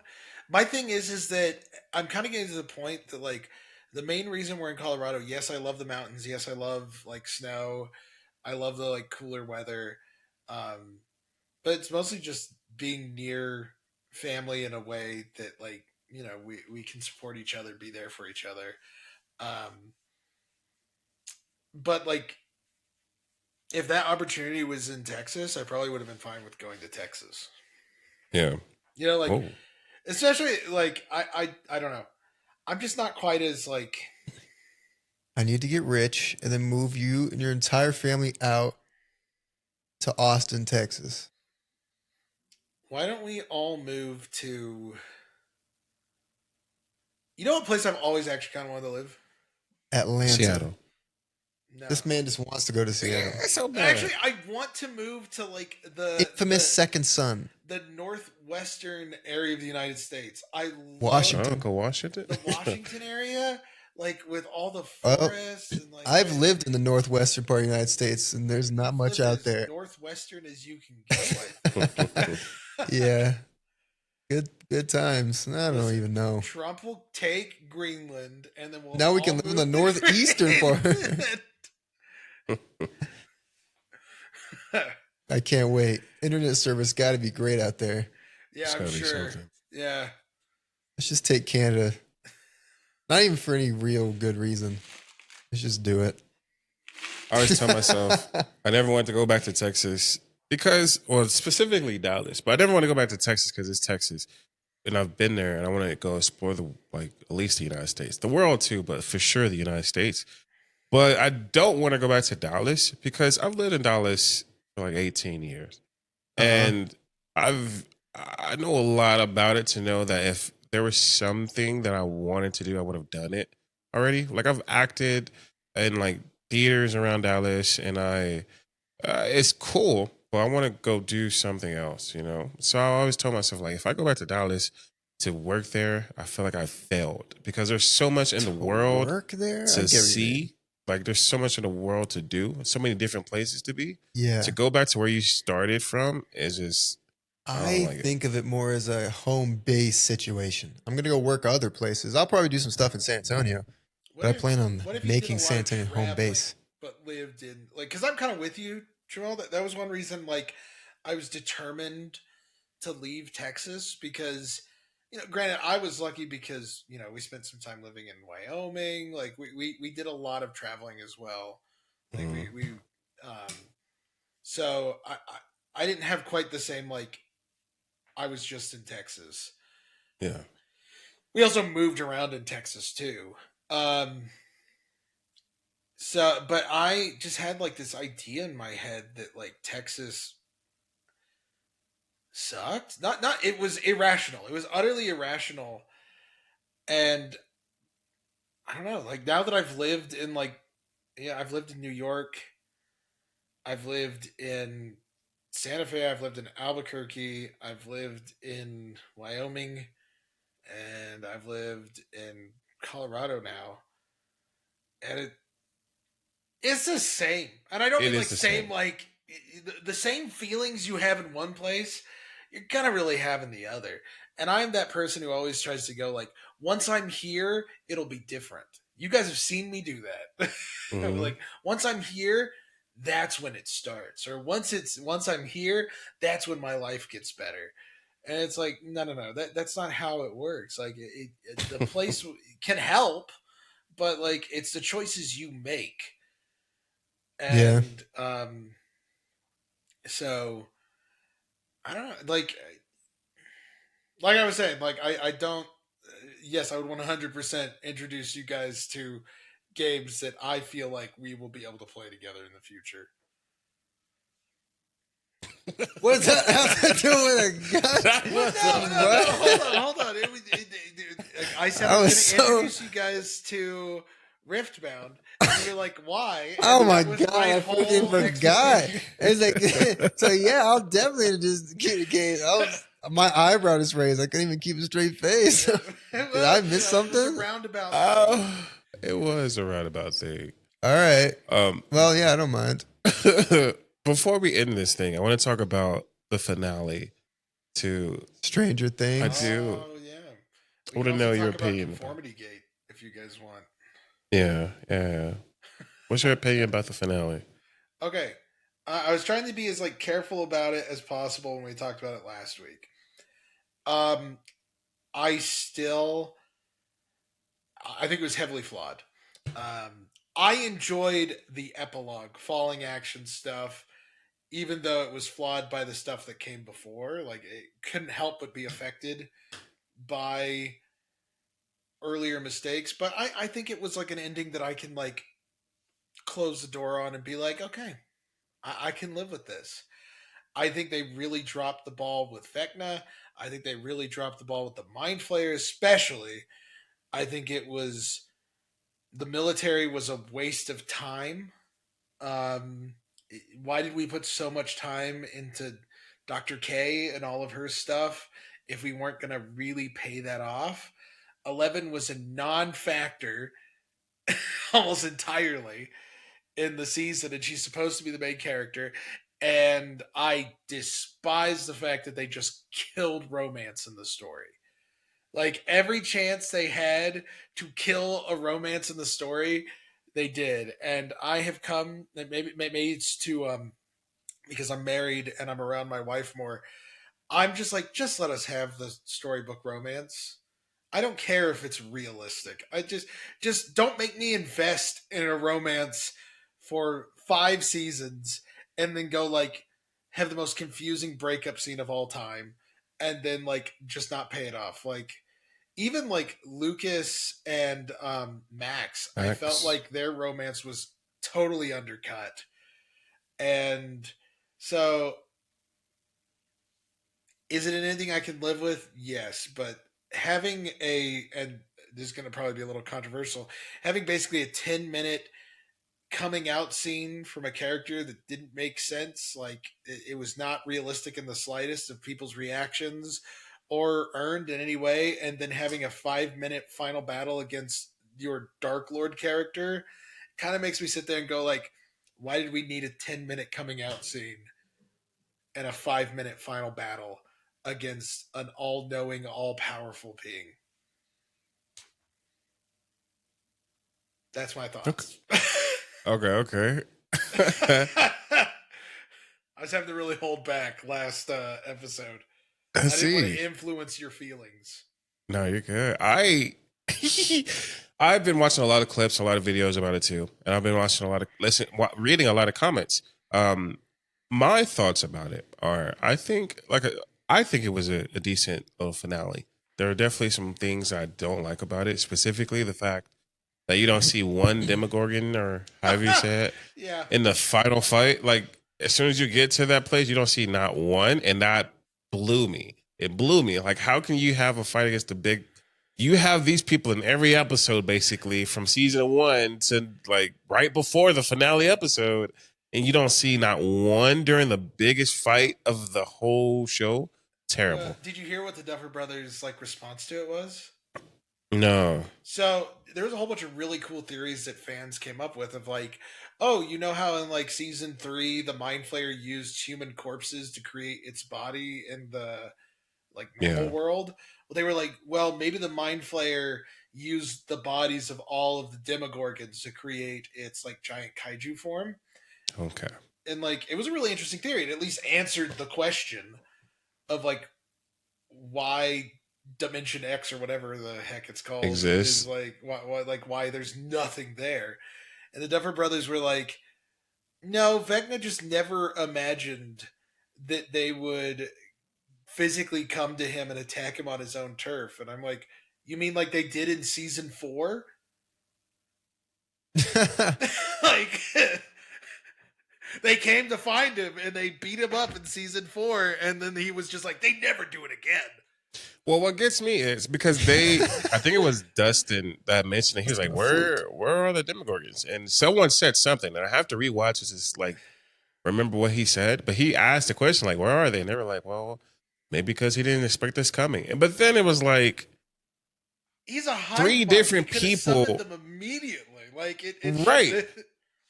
My thing is that I'm kind of getting to the point that, like, the main reason we're in Colorado, yes, I love the mountains. Yes, I love, like, snow. I love the, like, cooler weather. But it's mostly just being near family in a way that, like, we can support each other, be there for each other. But, like, if that opportunity was in Texas, I probably would have been fine with going to Texas. Yeah. Especially, like, I don't know. I'm just not quite as, like... I need to get rich and then move you and your entire family out to Austin, Texas. Why don't we all move to... You know what place I've always actually kind of wanted to live? Atlanta. Seattle. No. This man just wants to go to Seattle. Actually, I want to move to, like, the... Infamous second son. the northwestern area of the United States. I love Washington. Go Washington. the Washington area, like with all the Oh, forests and like. I've lived in the northwestern part of the United States, and there's not much lived out as there. northwestern as you can go. I think. Yeah, good times. I don't Listen, even know. Trump will take Greenland, and then we'll Now we all can live in the move to northeastern part. Greenland. I can't wait. Internet service got to be great out there. Yeah, It's I'm gotta be sure. something. Yeah. Let's just take Canada. Not even for any real good reason. Let's just do it. I always tell myself I never want to go back to Texas because, well, specifically Dallas, but I never want to go back to Texas because it's Texas, and I've been there, and I want to go explore at least the United States, the world too, but for sure the United States. But I don't want to go back to Dallas because I've lived in Dallas for like 18 years, and I know a lot about it to know that if there was something that I wanted to do, I would have done it already. Like I've acted in like theaters around Dallas, and it's cool, but I want to go do something else, you know. So I always told myself like, if I go back to Dallas to work there, I feel like I failed because there's so much in the world Work there? I to get what you mean. see. Like there's so much in the world to do, so many different places to be. Yeah. To go back to where you started from is just I like it. think of it more as a home base situation. I'm going to go work other places. I'll probably do some stuff in San Antonio, but I plan on what if you making did a lot San of Antonio home traveling, base. but lived in like? Because I'm kind of with you, Joel. That was one reason. Like, I was determined to leave Texas because, granted, I was lucky because we spent some time living in Wyoming. Like, we did a lot of traveling as well. Like we um, so I didn't have quite the same like. I was just in Texas. Yeah. We also moved around in Texas too. So, but I just had like this idea in my head that like Texas sucked. Not it was irrational. It was utterly irrational. And I don't know, like now that I've lived in I've lived in New York, I've lived in Santa Fe, I've lived in Albuquerque, I've lived in Wyoming, and I've lived in Colorado now. And it's the same. And I don't It mean is like the same same. like the same feelings you have in one place, you're gonna really have in the other. And I'm that person who always tries to go like, once I'm here, it'll be different. You guys have seen me do that. Mhm. Like once I'm here, that's when it starts. Or once I'm here, that's when my life gets better. And it's like, no. That's not how it works. Like the place can help, but like it's the choices you make. Yeah. And so I don't know, like I was saying, like I don't. Yes, I would 100% introduce you guys to games that I feel like we will be able to play together in the future. What does that have to do with a gun? That was No, hold on. I said I I was was going to so- introduce you guys to Riftbound. And you're like, why? And Oh my that was god, I whole freaking forgot. explanation. It's like, so yeah, I'll definitely just communicate. My eyebrow just raised. I couldn't even keep a straight face. Did I miss It's something? a roundabout thing. Oh, it was a roundabout thing. All right. Well, yeah, I don't mind. Before we end this thing, I want to talk about the finale to Stranger Things. I do. Oh yeah. I wanna can know also your talk about opinion. Conformity Gate if you guys want. Yeah. What's your opinion about the finale? Okay. I was trying to be as like careful about it as possible when we talked about it last week. I think it was heavily flawed. I enjoyed the epilogue, falling action stuff, even though it was flawed by the stuff that came before. Like it couldn't help but be affected by earlier mistakes. But I think it was like an ending that I can like close the door on and be like, okay, I can live with this. I think they really dropped the ball with Vecna. I think they really dropped the ball with the Mind Flayer, especially. I think the military was a waste of time. Why did we put so much time into Dr. K and all of her stuff if we weren't going to really pay that off. 11 was a non-factor almost entirely in the season, and she's supposed to be the main character. And I despise the fact that they just killed romance in the story. Like every chance they had to kill a romance in the story, they did. And I have come, maybe it's to because I'm married and I'm around my wife more. I'm just like, just let us have the storybook romance. I don't care if it's realistic. I just don't make me invest in a romance for 5 seasons and then go like have the most confusing breakup scene of all time and then like just not pay it off. Like even like Lucas and Max, I felt Max. like their romance was totally undercut. And so is it anything I can live with? Yes, but having and this is going to probably be a little controversial, having basically a 10-minute coming out scene from a character that didn't make sense, like it was not realistic in the slightest of people's reactions or earned in any way, and then having a 5-minute final battle against your Dark Lord character kind of makes me sit there and go like, why did we need a 10-minute coming out scene and a 5-minute final battle against an all-knowing, all-powerful being? That's my thoughts. Okay. I was having to really hold back last episode. I I didn't want see. to influence your feelings. No, you're good. I've been watching a lot of clips, a lot of videos about it too, and I've been watching a lot of reading a lot of comments. My thoughts about it are, I think it was a decent little finale. There are definitely some things I don't like about it, specifically the fact that you don't see one Demogorgon or however you say it Yeah. in the final fight. Like as soon as you get to that place, you don't see not one, and that blew me. It blew me. Like, how can you have a fight against the big? You have these people in every episode, basically from season 1 to like right before the finale episode, and you don't see not one during the biggest fight of the whole show. Terrible. Did you hear what the Duffer Brothers like response to it was? No. So there was a whole bunch of really cool theories that fans came up with of like, oh, you know how in like season 3 the Mind Flayer used human corpses to create its body in the like normal Yeah. world? Well, they were like, well, maybe the Mind Flayer used the bodies of all of the Demogorgons to create its like giant kaiju form. Okay. And like it was a really interesting theory. It at least answered the question of like why Dimension X or whatever the heck it's called Exists. is like why there's nothing there. And the Duffer Brothers were like, no, Vecna just never imagined that they would physically come to him and attack him on his own turf. And I'm like, you mean like they did in season 4? Like they came to find him and they beat him up in season 4, and then he was just like, they never do it again. Well, what gets me is because I think it was Dustin that mentioned it. He was like, where are the Demogorgons? And someone said something, and I have to rewatch this to like remember what he said. But he asked the question, like, where are they? And they were like, well, maybe because he didn't expect this coming. But then it was like, he's a hive 3 mind. different He could've people. summoned them immediately. Like it Right.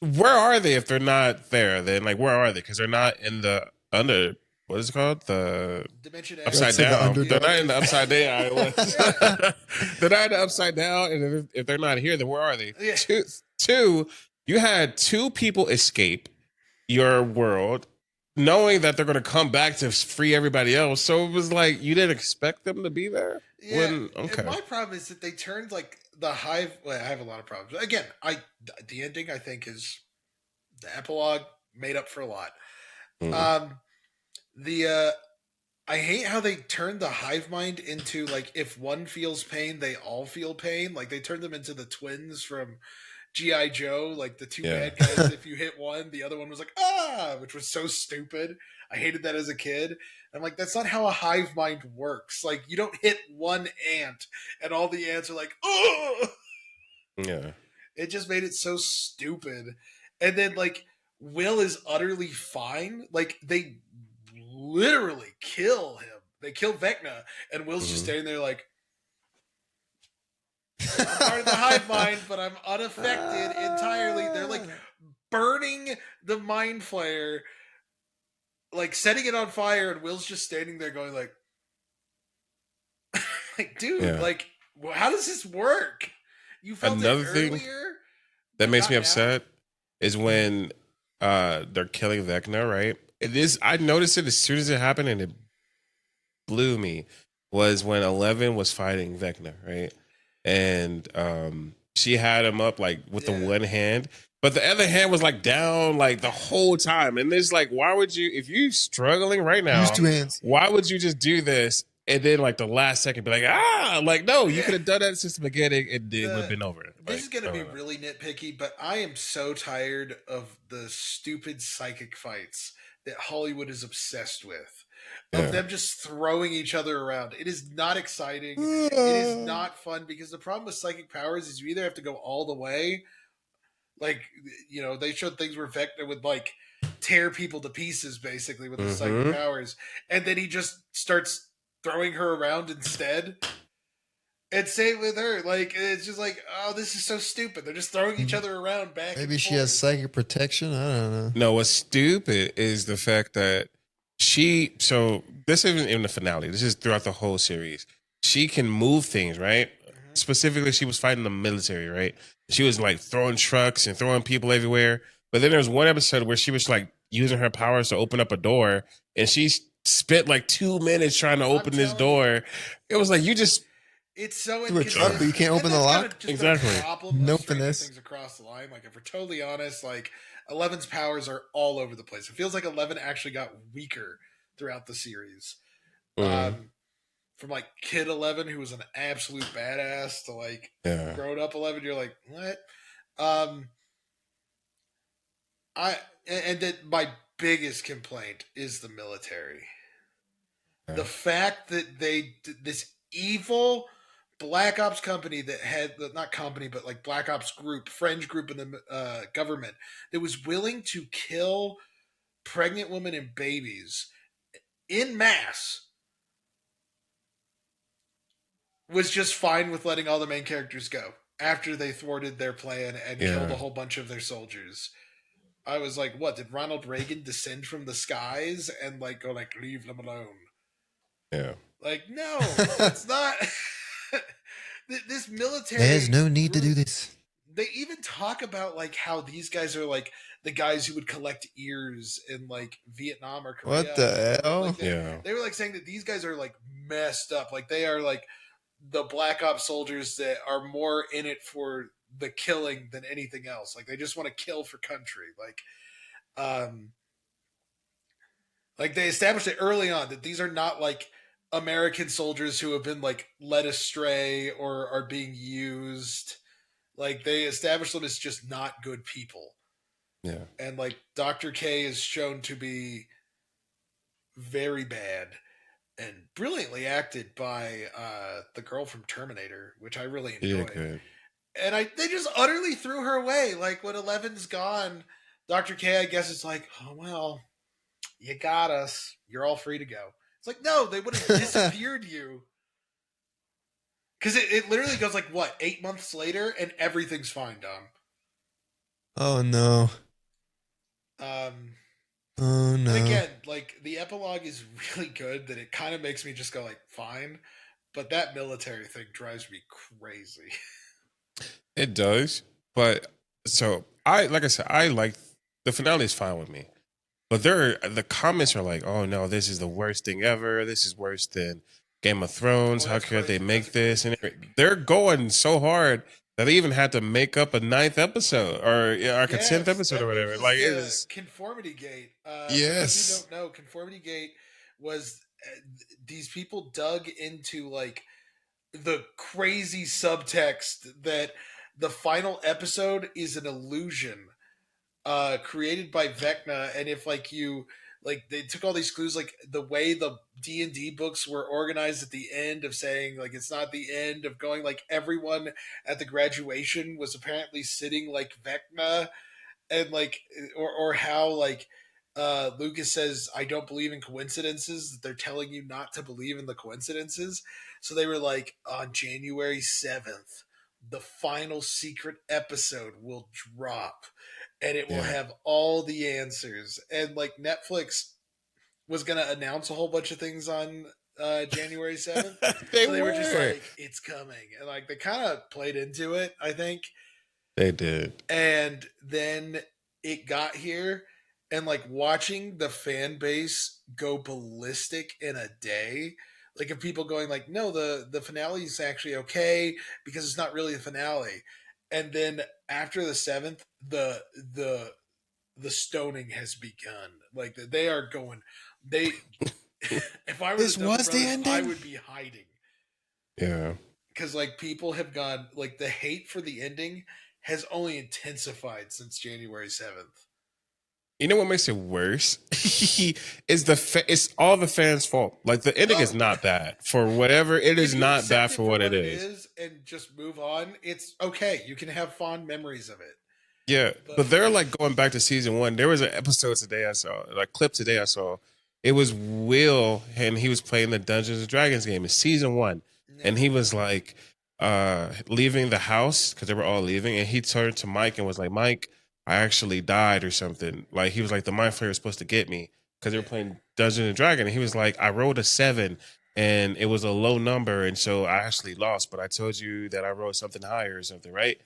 Where are they if they're not there? Then like, where are they? Because they're not in the under. What is it called? The Dimension upside That's the down. Underdark. They're not in the upside down. They're not in the upside down. And if they're not here, then where are they? Yeah. Two, you had 2 people escape your world, knowing that they're going to come back to free everybody else. So it was like you didn't expect them to be there. Yeah. Okay. And my problem is that they turned like the hive. Well, I have a lot of problems. Again, the ending I think is the epilogue made up for a lot. Mm. I hate how they turned the hive mind into like if one feels pain, they all feel pain. Like they turned them into the twins from G.I. Joe, like the 2 Yeah. bad guys. If you hit one, the other one was like, ah, which was so stupid. I hated that as a kid. I'm like, that's not how a hive mind works. Like, you don't hit one ant and all the ants are like, oh! Yeah. It just made it so stupid. And then, like, Will is utterly fine. Like, they literally kill him. They kill Vecna, and Will's just Mhm. standing there like, I'm part of the hive mind, but I'm unaffected entirely. They're like burning the mind flayer, like setting it on fire, and Will's just standing there going like, dude, Yeah. like, how does this work? You felt it Another thing earlier, that but makes not me now. upset is when they're killing Vecna, right? It is I noticed it as soon as it happened and it blew me was when 11 was fighting Vecna, right? And she had him up like with the Yeah. one hand, but the other hand was like down like the whole time. And it's like, why would you, if you struggling right now, Use 2 hands. why would you just do this and then like the last second be like, like no, you Yeah. could have done that since the beginning and it would have been over. This Like, is going to I be don't know. really nitpicky, but I am so tired of the stupid psychic fights that Hollywood is obsessed with. Of Yeah. them just throwing each other around. It is not exciting. It is not fun because the problem with psychic powers is you either have to go all the way, like, you know, they showed things where Vecna would like tear people to pieces basically with his psychic Mhm. powers, and then he just starts throwing her around instead. And same with her. Like, it's just like, oh, this is so stupid. They're just throwing each other around back. Maybe and she has forth. psychic protection. I don't know. No, what's stupid is the fact that so this isn't in the finale. This is throughout the whole series. She can move things, right? Specifically, she was fighting the military, right? She was like throwing trucks and throwing people everywhere. But then there's one episode where she was like using her powers to open up a door, and she spent like 2 minutes trying to open this telling you. door. It was like you just It's so Through a truck, but you can't And open the that's lock? kinda just Exactly. been a problem No of Stranger finesse. Things across the line. Like, if we're totally honest, like, Eleven's powers are all over the place. It feels like 11 actually got weaker throughout the series. Mhm. From like Kid 11, who was an absolute badass, to like Yeah. grown up 11, you're like, what? Um, and that my biggest complaint is the military. Yeah. The fact that this evil Black Ops company that had not company but like Black Ops group, fringe group in the government that was willing to kill pregnant women and babies in mass was just fine with letting all the main characters go after they thwarted their plan and killed a whole bunch of their soldiers. I was like, what, did Ronald Reagan descend from the skies and like go like, leave them alone? Yeah. Like, no, it's not. This military. There's no need to do this. They even talk about like how these guys are like the guys who would collect ears in like Vietnam or Korea. What the hell? Like, Yeah. they were like saying that these guys are like messed up. Like, they are like the Black Ops soldiers that are more in it for the killing than anything else. Like, they just want to kill for country. Like they established it early on that these are not like American soldiers who have been like led astray or are being used. Like, they established them as just not good people. Yeah. And like Dr. K is shown to be very bad and brilliantly acted by the girl from Terminator, which I really Yeah, enjoyed. good. And they just utterly threw her away. Like, when 11's gone, Dr. K, I guess, is like, oh well, you got us. You're all free to go. It's like, no, they would have disappeared you. Because it literally goes like, what, 8 months later, and everything's fine, Dom. Oh no. Oh no. And again, like, the epilogue is really good that it kind of makes me just go like, fine. But that military thing drives me crazy. It does, but so like I said, I like the finale is fine with me, but the comments are like, oh no, this is the worst thing ever. This is worse than Game of Thrones. Oh, How that's could they crazy. make That's this? And crazy. they're going so hard that they even had to make up a 9th episode or a 10th episode or whatever. Like, it is. Conformity Gate. Yes. If you don't know, Conformity Gate was these people dug into like the crazy subtext that the final episode is an illusion created by Vecna, and if like you like they took all these clues, like the way the D&D books were organized at the end of saying like it's not the end of going, like everyone at the graduation was apparently sitting like Vecna, and like or how like Lucas says, I don't believe in coincidences, that they're telling you not to believe in the coincidences. So they were like, on January 7th, the final secret episode will drop and it will Yeah. have all the answers. And like Netflix was going to announce a whole bunch of things on January 7th. They So they were just were. like, it's coming. And like they kind of played into it, I think. They did. And then it got here, and like watching the fan base go ballistic in a day, like of people going like, no, the finale is actually okay because it's not really a finale. And then after the seventh, the stoning has begun. Like they are going, they if I were This the Duffer was the Brothers, I ending? would be hiding. Yeah. Because like people have gone, like the hate for the ending has only intensified since January 7th. You know what makes it worse? Is it's all the fans' fault. Like the ending is not bad for whatever it is. If you not accept bad it for what it is. and just move on, it's okay. You can have fond memories of it. Yeah, but they're like going back to season one. There was an episode today I saw, like clip today I saw. It was Will, and he was playing the Dungeons and Dragons game in season one, and he was like leaving the house because they were all leaving, and he turned to Mike and was like, "Mike, I actually died or something." Like he was like, "The mind flayer was supposed to get me because they were playing Dungeons and Dragons," and he was like, "I rolled a 7, and it was a low number, and so I actually lost, but I told you that I rolled something higher or something, right?"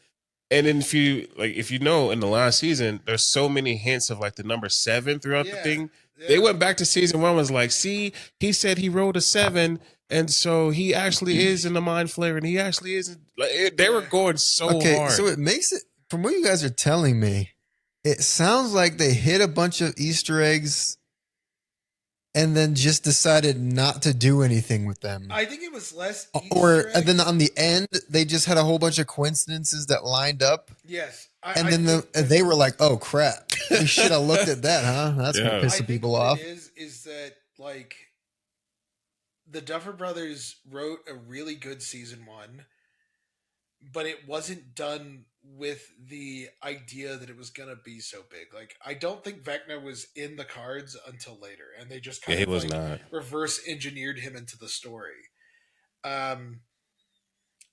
And then if you know in the last season, there's so many hints of like the number 7 throughout the thing. They went back to season one, was like, see, he said he rolled a 7, and so he actually is in the mind flare, and he actually is. Like, they were going so Okay, hard. so it makes it, from what you guys are telling me, it sounds like they hit a bunch of Easter eggs and then just decided not to do anything with them. I think it was less Or Easter and then eggs. on the end, they just had a whole bunch of coincidences that lined up. Yes. And I then think they were like, "Oh crap, we should have looked at that, huh? That's gonna Yeah. piss I some think people what off." it is that like the Duffer Brothers wrote a really good season one, but it wasn't done with the idea that it was gonna be so big. Like I don't think Vecna was in the cards until later, and they just Yeah, kind he of was like not. reverse engineered him into the story. Um,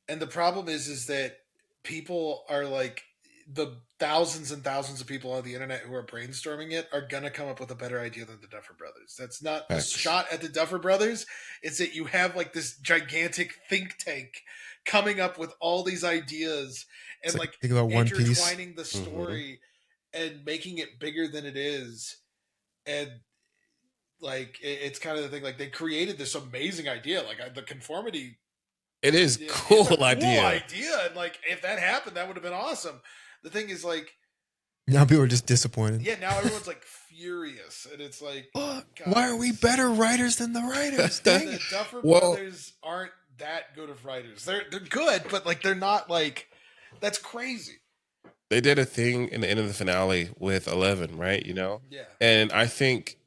and the problem is that people are like the thousands and thousands of people on the internet who are brainstorming it are gonna come up with a better idea than the Duffer Brothers. That's not a Facts. shot at the Duffer Brothers. It's that you have like this gigantic think tank coming up with all these ideas It's and like think about One Piece. intertwining the story and making it bigger than it is. And like it's kind of the thing, like they created this amazing idea, like the conformity. It is It's cool a cool idea. idea, and like if that happened, that would have been awesome. The thing is, like, Now people are just disappointed. yeah, now everyone's like furious, and it's like, Why guys, are we better writers than the writers? Dang The it. Duffer Well- Brothers aren't that good of writers. They're good, but like they're not like that's crazy. They did a thing in the end of the finale with 11, right? You know? Yeah. And I think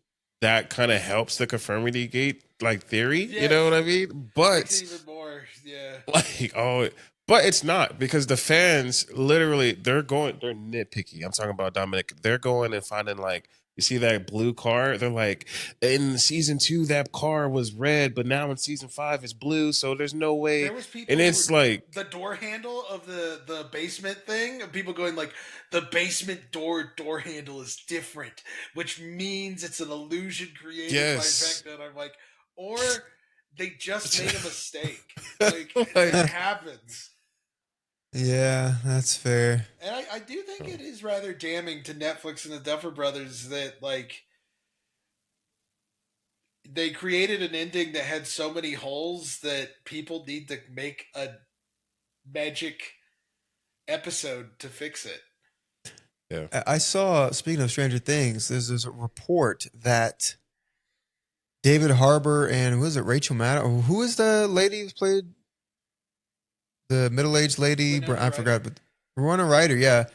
that kind of helps the conformity gate like theory. You Yes. know what I mean? But It's even more, yeah. like, but it's not, because the fans literally they're nitpicky. I'm talking about Dominic. They're going and finding, like, you see that blue car? They're like, in season 2 that car was red, but now in season 5 it's blue, so there's no way. There was people, And it's like the door handle of the basement thing, of people going like the basement door handle is different, which means it's an illusion created Yes. by Vecna. And I'm like, or they just made a mistake. Like Like- that happens. Yeah, that's fair. And I do think it is rather damning to Netflix and the Duffer Brothers that like they created an ending that had so many holes that people need to make a magic episode to fix it. I saw, speaking of Stranger Things, there's a report that David Harbour and who is it, Rachel Maddow? Who is the lady who's played the middle-aged lady? Winona I forgot, but Winona Ryder, yeah.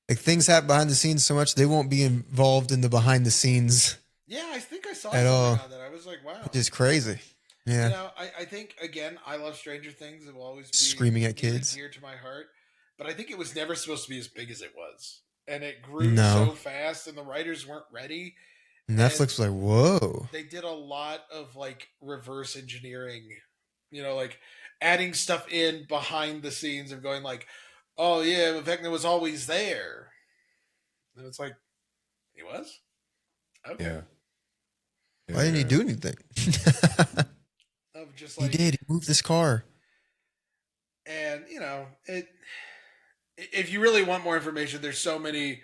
Like things happen behind the scenes so much they won't be involved in the behind the scenes, Yeah, I think I saw At something all. on that. I was like, wow. which is crazy. Yeah. You know, I think again, I love Stranger Things. It will always be Screaming at near and kids. dear to my heart. But I think it was never supposed to be as big as it was, and it grew No. so fast, and the writers weren't ready. Netflix was like, whoa. They did a lot of like reverse engineering, like adding stuff in behind the scenes of going like, oh yeah, Vecna was always there. And it's like, he was? Okay. Yeah. Why didn't he do anything? Of just He like, did. He moved this car. and if you really want more information, there's so many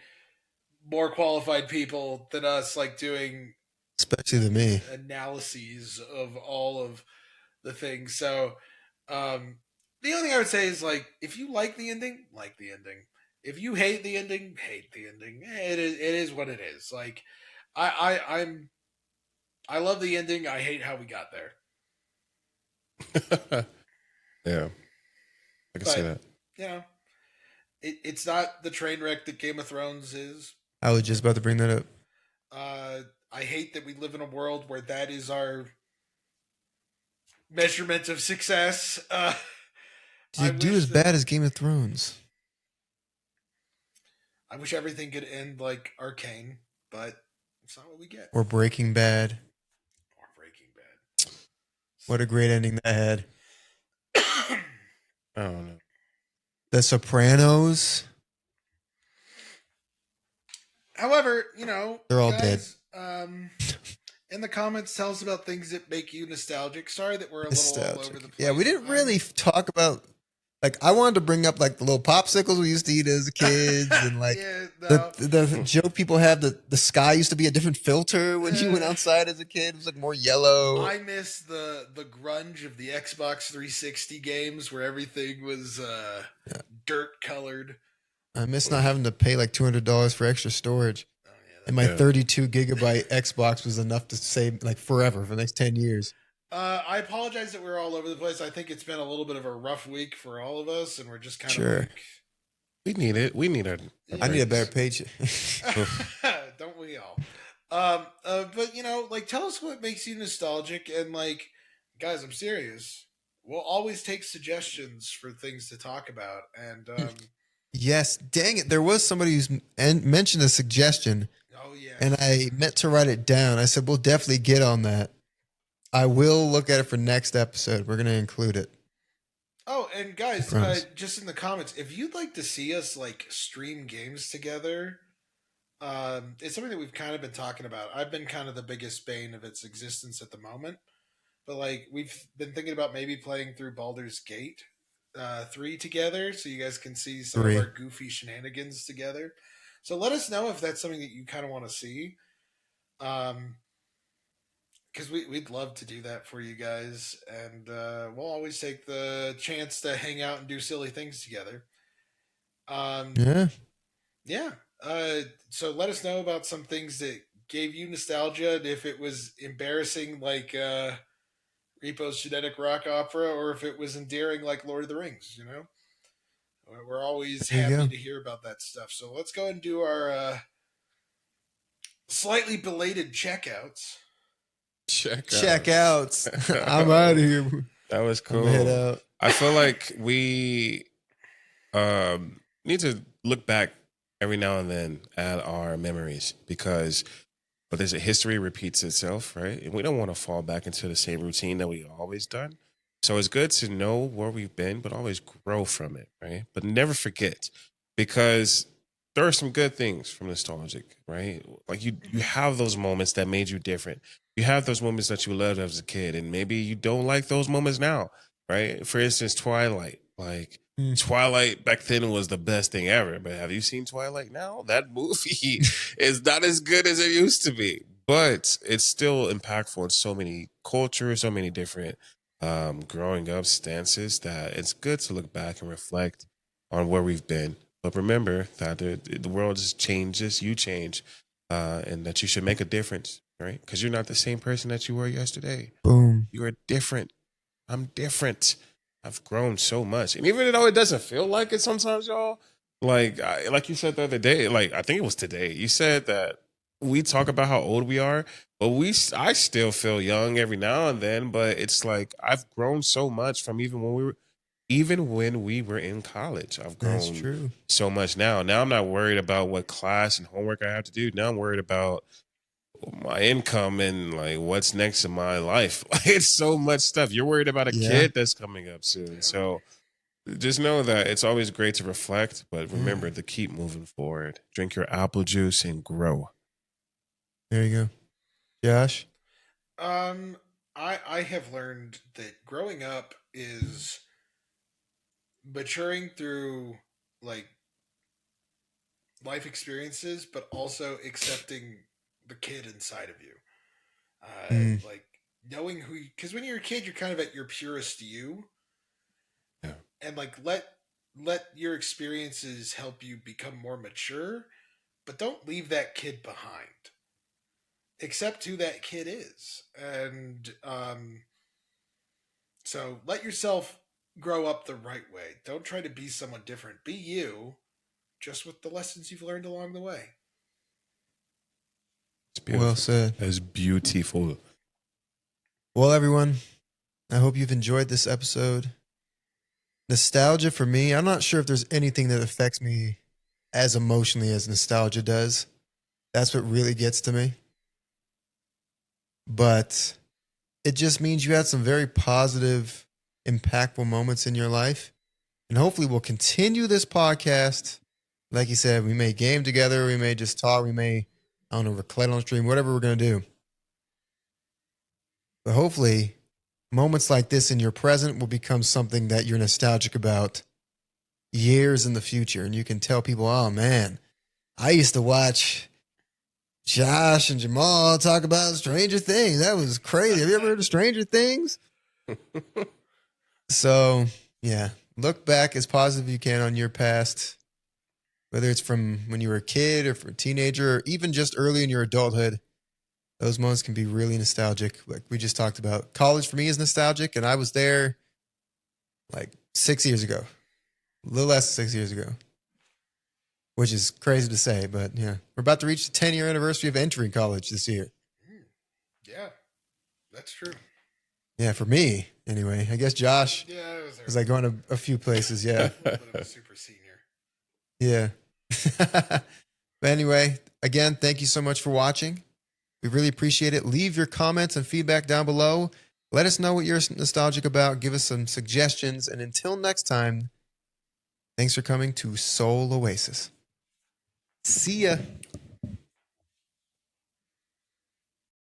more qualified people than us like doing Especially to me. analyses of all of the things. So the only thing I would say is like, if you like the ending, like the ending. If you hate the ending, hate the ending. It is what it is. Like I love the ending. I hate how we got there. Yeah. I can see But that. you know, it's not the train wreck that Game of Thrones is. I was just about to bring that up. I hate that we live in a world where that is our measurement of success. Did it do as bad as Game of Thrones? I wish everything could end like Arcane, but it's not what we get. Or Breaking Bad? Or Breaking Bad. What a great ending that had. I don't know. The Sopranos? However, They're all guys, in the comments, tell us about things that make you nostalgic. Sorry that we're a little all over the place. Yeah, we didn't really talk about. Like, I wanted to bring up like the little popsicles we used to eat as kids, and like Yeah, no. the joke people have. The sky used to be a different filter when you went outside as a kid. It was like more yellow. I miss the grunge of the Xbox 360 games where everything was dirt colored. I miss not having to pay like $200 for extra storage. Oh, yeah, And my 32 gigabyte Xbox was enough to save like forever for the next 10 years. I apologize that we're all over the place. I think it's been a little bit of a rough week for all of us, and we're just kind of like, we need it. We need I need a better paycheck. don't we all? But like, tell us what makes you nostalgic, and like, guys, I'm serious. We'll always take suggestions for things to talk about, and Yes, dang it. There was somebody who's mentioned a suggestion. Oh yeah. And I meant to write it down. I said, we'll definitely get on that. I will look at it for next episode. We're going to include it. Oh, and guys, just in the comments, if you'd like to see us like stream games together, it's something that we've kind of been talking about. I've been kind of the biggest bane of its existence at the moment, but like we've been thinking about maybe playing through Baldur's Gate 3 together, so you guys can see some of our goofy shenanigans together. So let us know if that's something that you kind of want to see. Because we'd love to do that for you guys, and we'll always take the chance to hang out and do silly things together. Yeah. So let us know about some things that gave you nostalgia, and if it was embarrassing like Repo's Genetic Rock Opera, or if it was endearing like Lord of the Rings. We're always happy to hear about that stuff. So let's go and do our slightly belated checkouts. Checkouts. I'm out of here. That was cool. Head out. I feel like we need to look back every now and then at our memories, because there's a history repeats itself, right? And we don't want to fall back into the same routine that we always done. So it's good to know where we've been, but always grow from it, right? But never forget, because there are some good things from nostalgic, right? Like you have those moments that made you different. You have those moments that you loved as a kid, and maybe you don't like those moments now, right? For instance, Twilight. Like Twilight back then was the best thing ever, but have you seen Twilight now? That movie is not as good as it used to be, but it's still impactful in so many cultures, so many different growing up stances, that it's good to look back and reflect on where we've been. But remember that the world just changes, you change, and that you should make a difference, right? Because you're not the same person that you were yesterday. Boom. You are different. I'm different. I've grown so much. And even though it doesn't feel like it sometimes, y'all, like you said the other day, like I think it was today, you said that we talk about how old we are, but I still feel young every now and then, but it's like I've grown so much from even when we were in college. I've grown so much now. Now I'm not worried about what class and homework I have to do. Now I'm worried about my income and like what's next in my life. Like it's so much stuff. You're worried about a Yeah. kid that's coming up soon. So just know that it's always great to reflect, but remember to keep moving forward. Drink your apple juice and grow. There you go. Josh? I have learned that growing up is maturing through like life experiences, but also accepting the kid inside of you. Like knowing who, because when you're a kid, you're kind of at your purest you, Yeah. and like let your experiences help you become more mature, but don't leave that kid behind. Accept who that kid is, and so let yourself grow up the right way. Don't try to be someone different. Be you, just with the lessons you've learned along the way. It's beautiful. Well said. It's beautiful. Well, everyone, I hope you've enjoyed this episode. Nostalgia for me, I'm not sure if there's anything that affects me as emotionally as nostalgia does. That's what really gets to me. But it just means you had some very positive, impactful moments in your life. And hopefully we'll continue this podcast. Like you said, we may game together, we may just talk, we may, I don't know, record on stream, whatever we're going to do. But hopefully moments like this in your present will become something that you're nostalgic about years in the future. And you can tell people, oh man, I used to watch Josh and Jamal talk about Stranger Things. That was crazy. Have you ever heard of Stranger Things? So, yeah, look back as positive as you can on your past, whether it's from when you were a kid or from a teenager or even just early in your adulthood. Those moments can be really nostalgic. Like we just talked about. College for me is nostalgic, and I was there like 6 years ago, a little less than 6 years ago, which is crazy to say, but yeah. We're about to reach the 10-year anniversary of entering college this year. Yeah, that's true. Yeah, for me, anyway. I guess Josh Yeah, it was there. was like going to a few places, yeah. A little bit of a super senior. Yeah. But anyway, again, thank you so much for watching. We really appreciate it. Leave your comments and feedback down below. Let us know what you're nostalgic about. Give us some suggestions. And until next time, thanks for coming to Soul Oasis. See ya.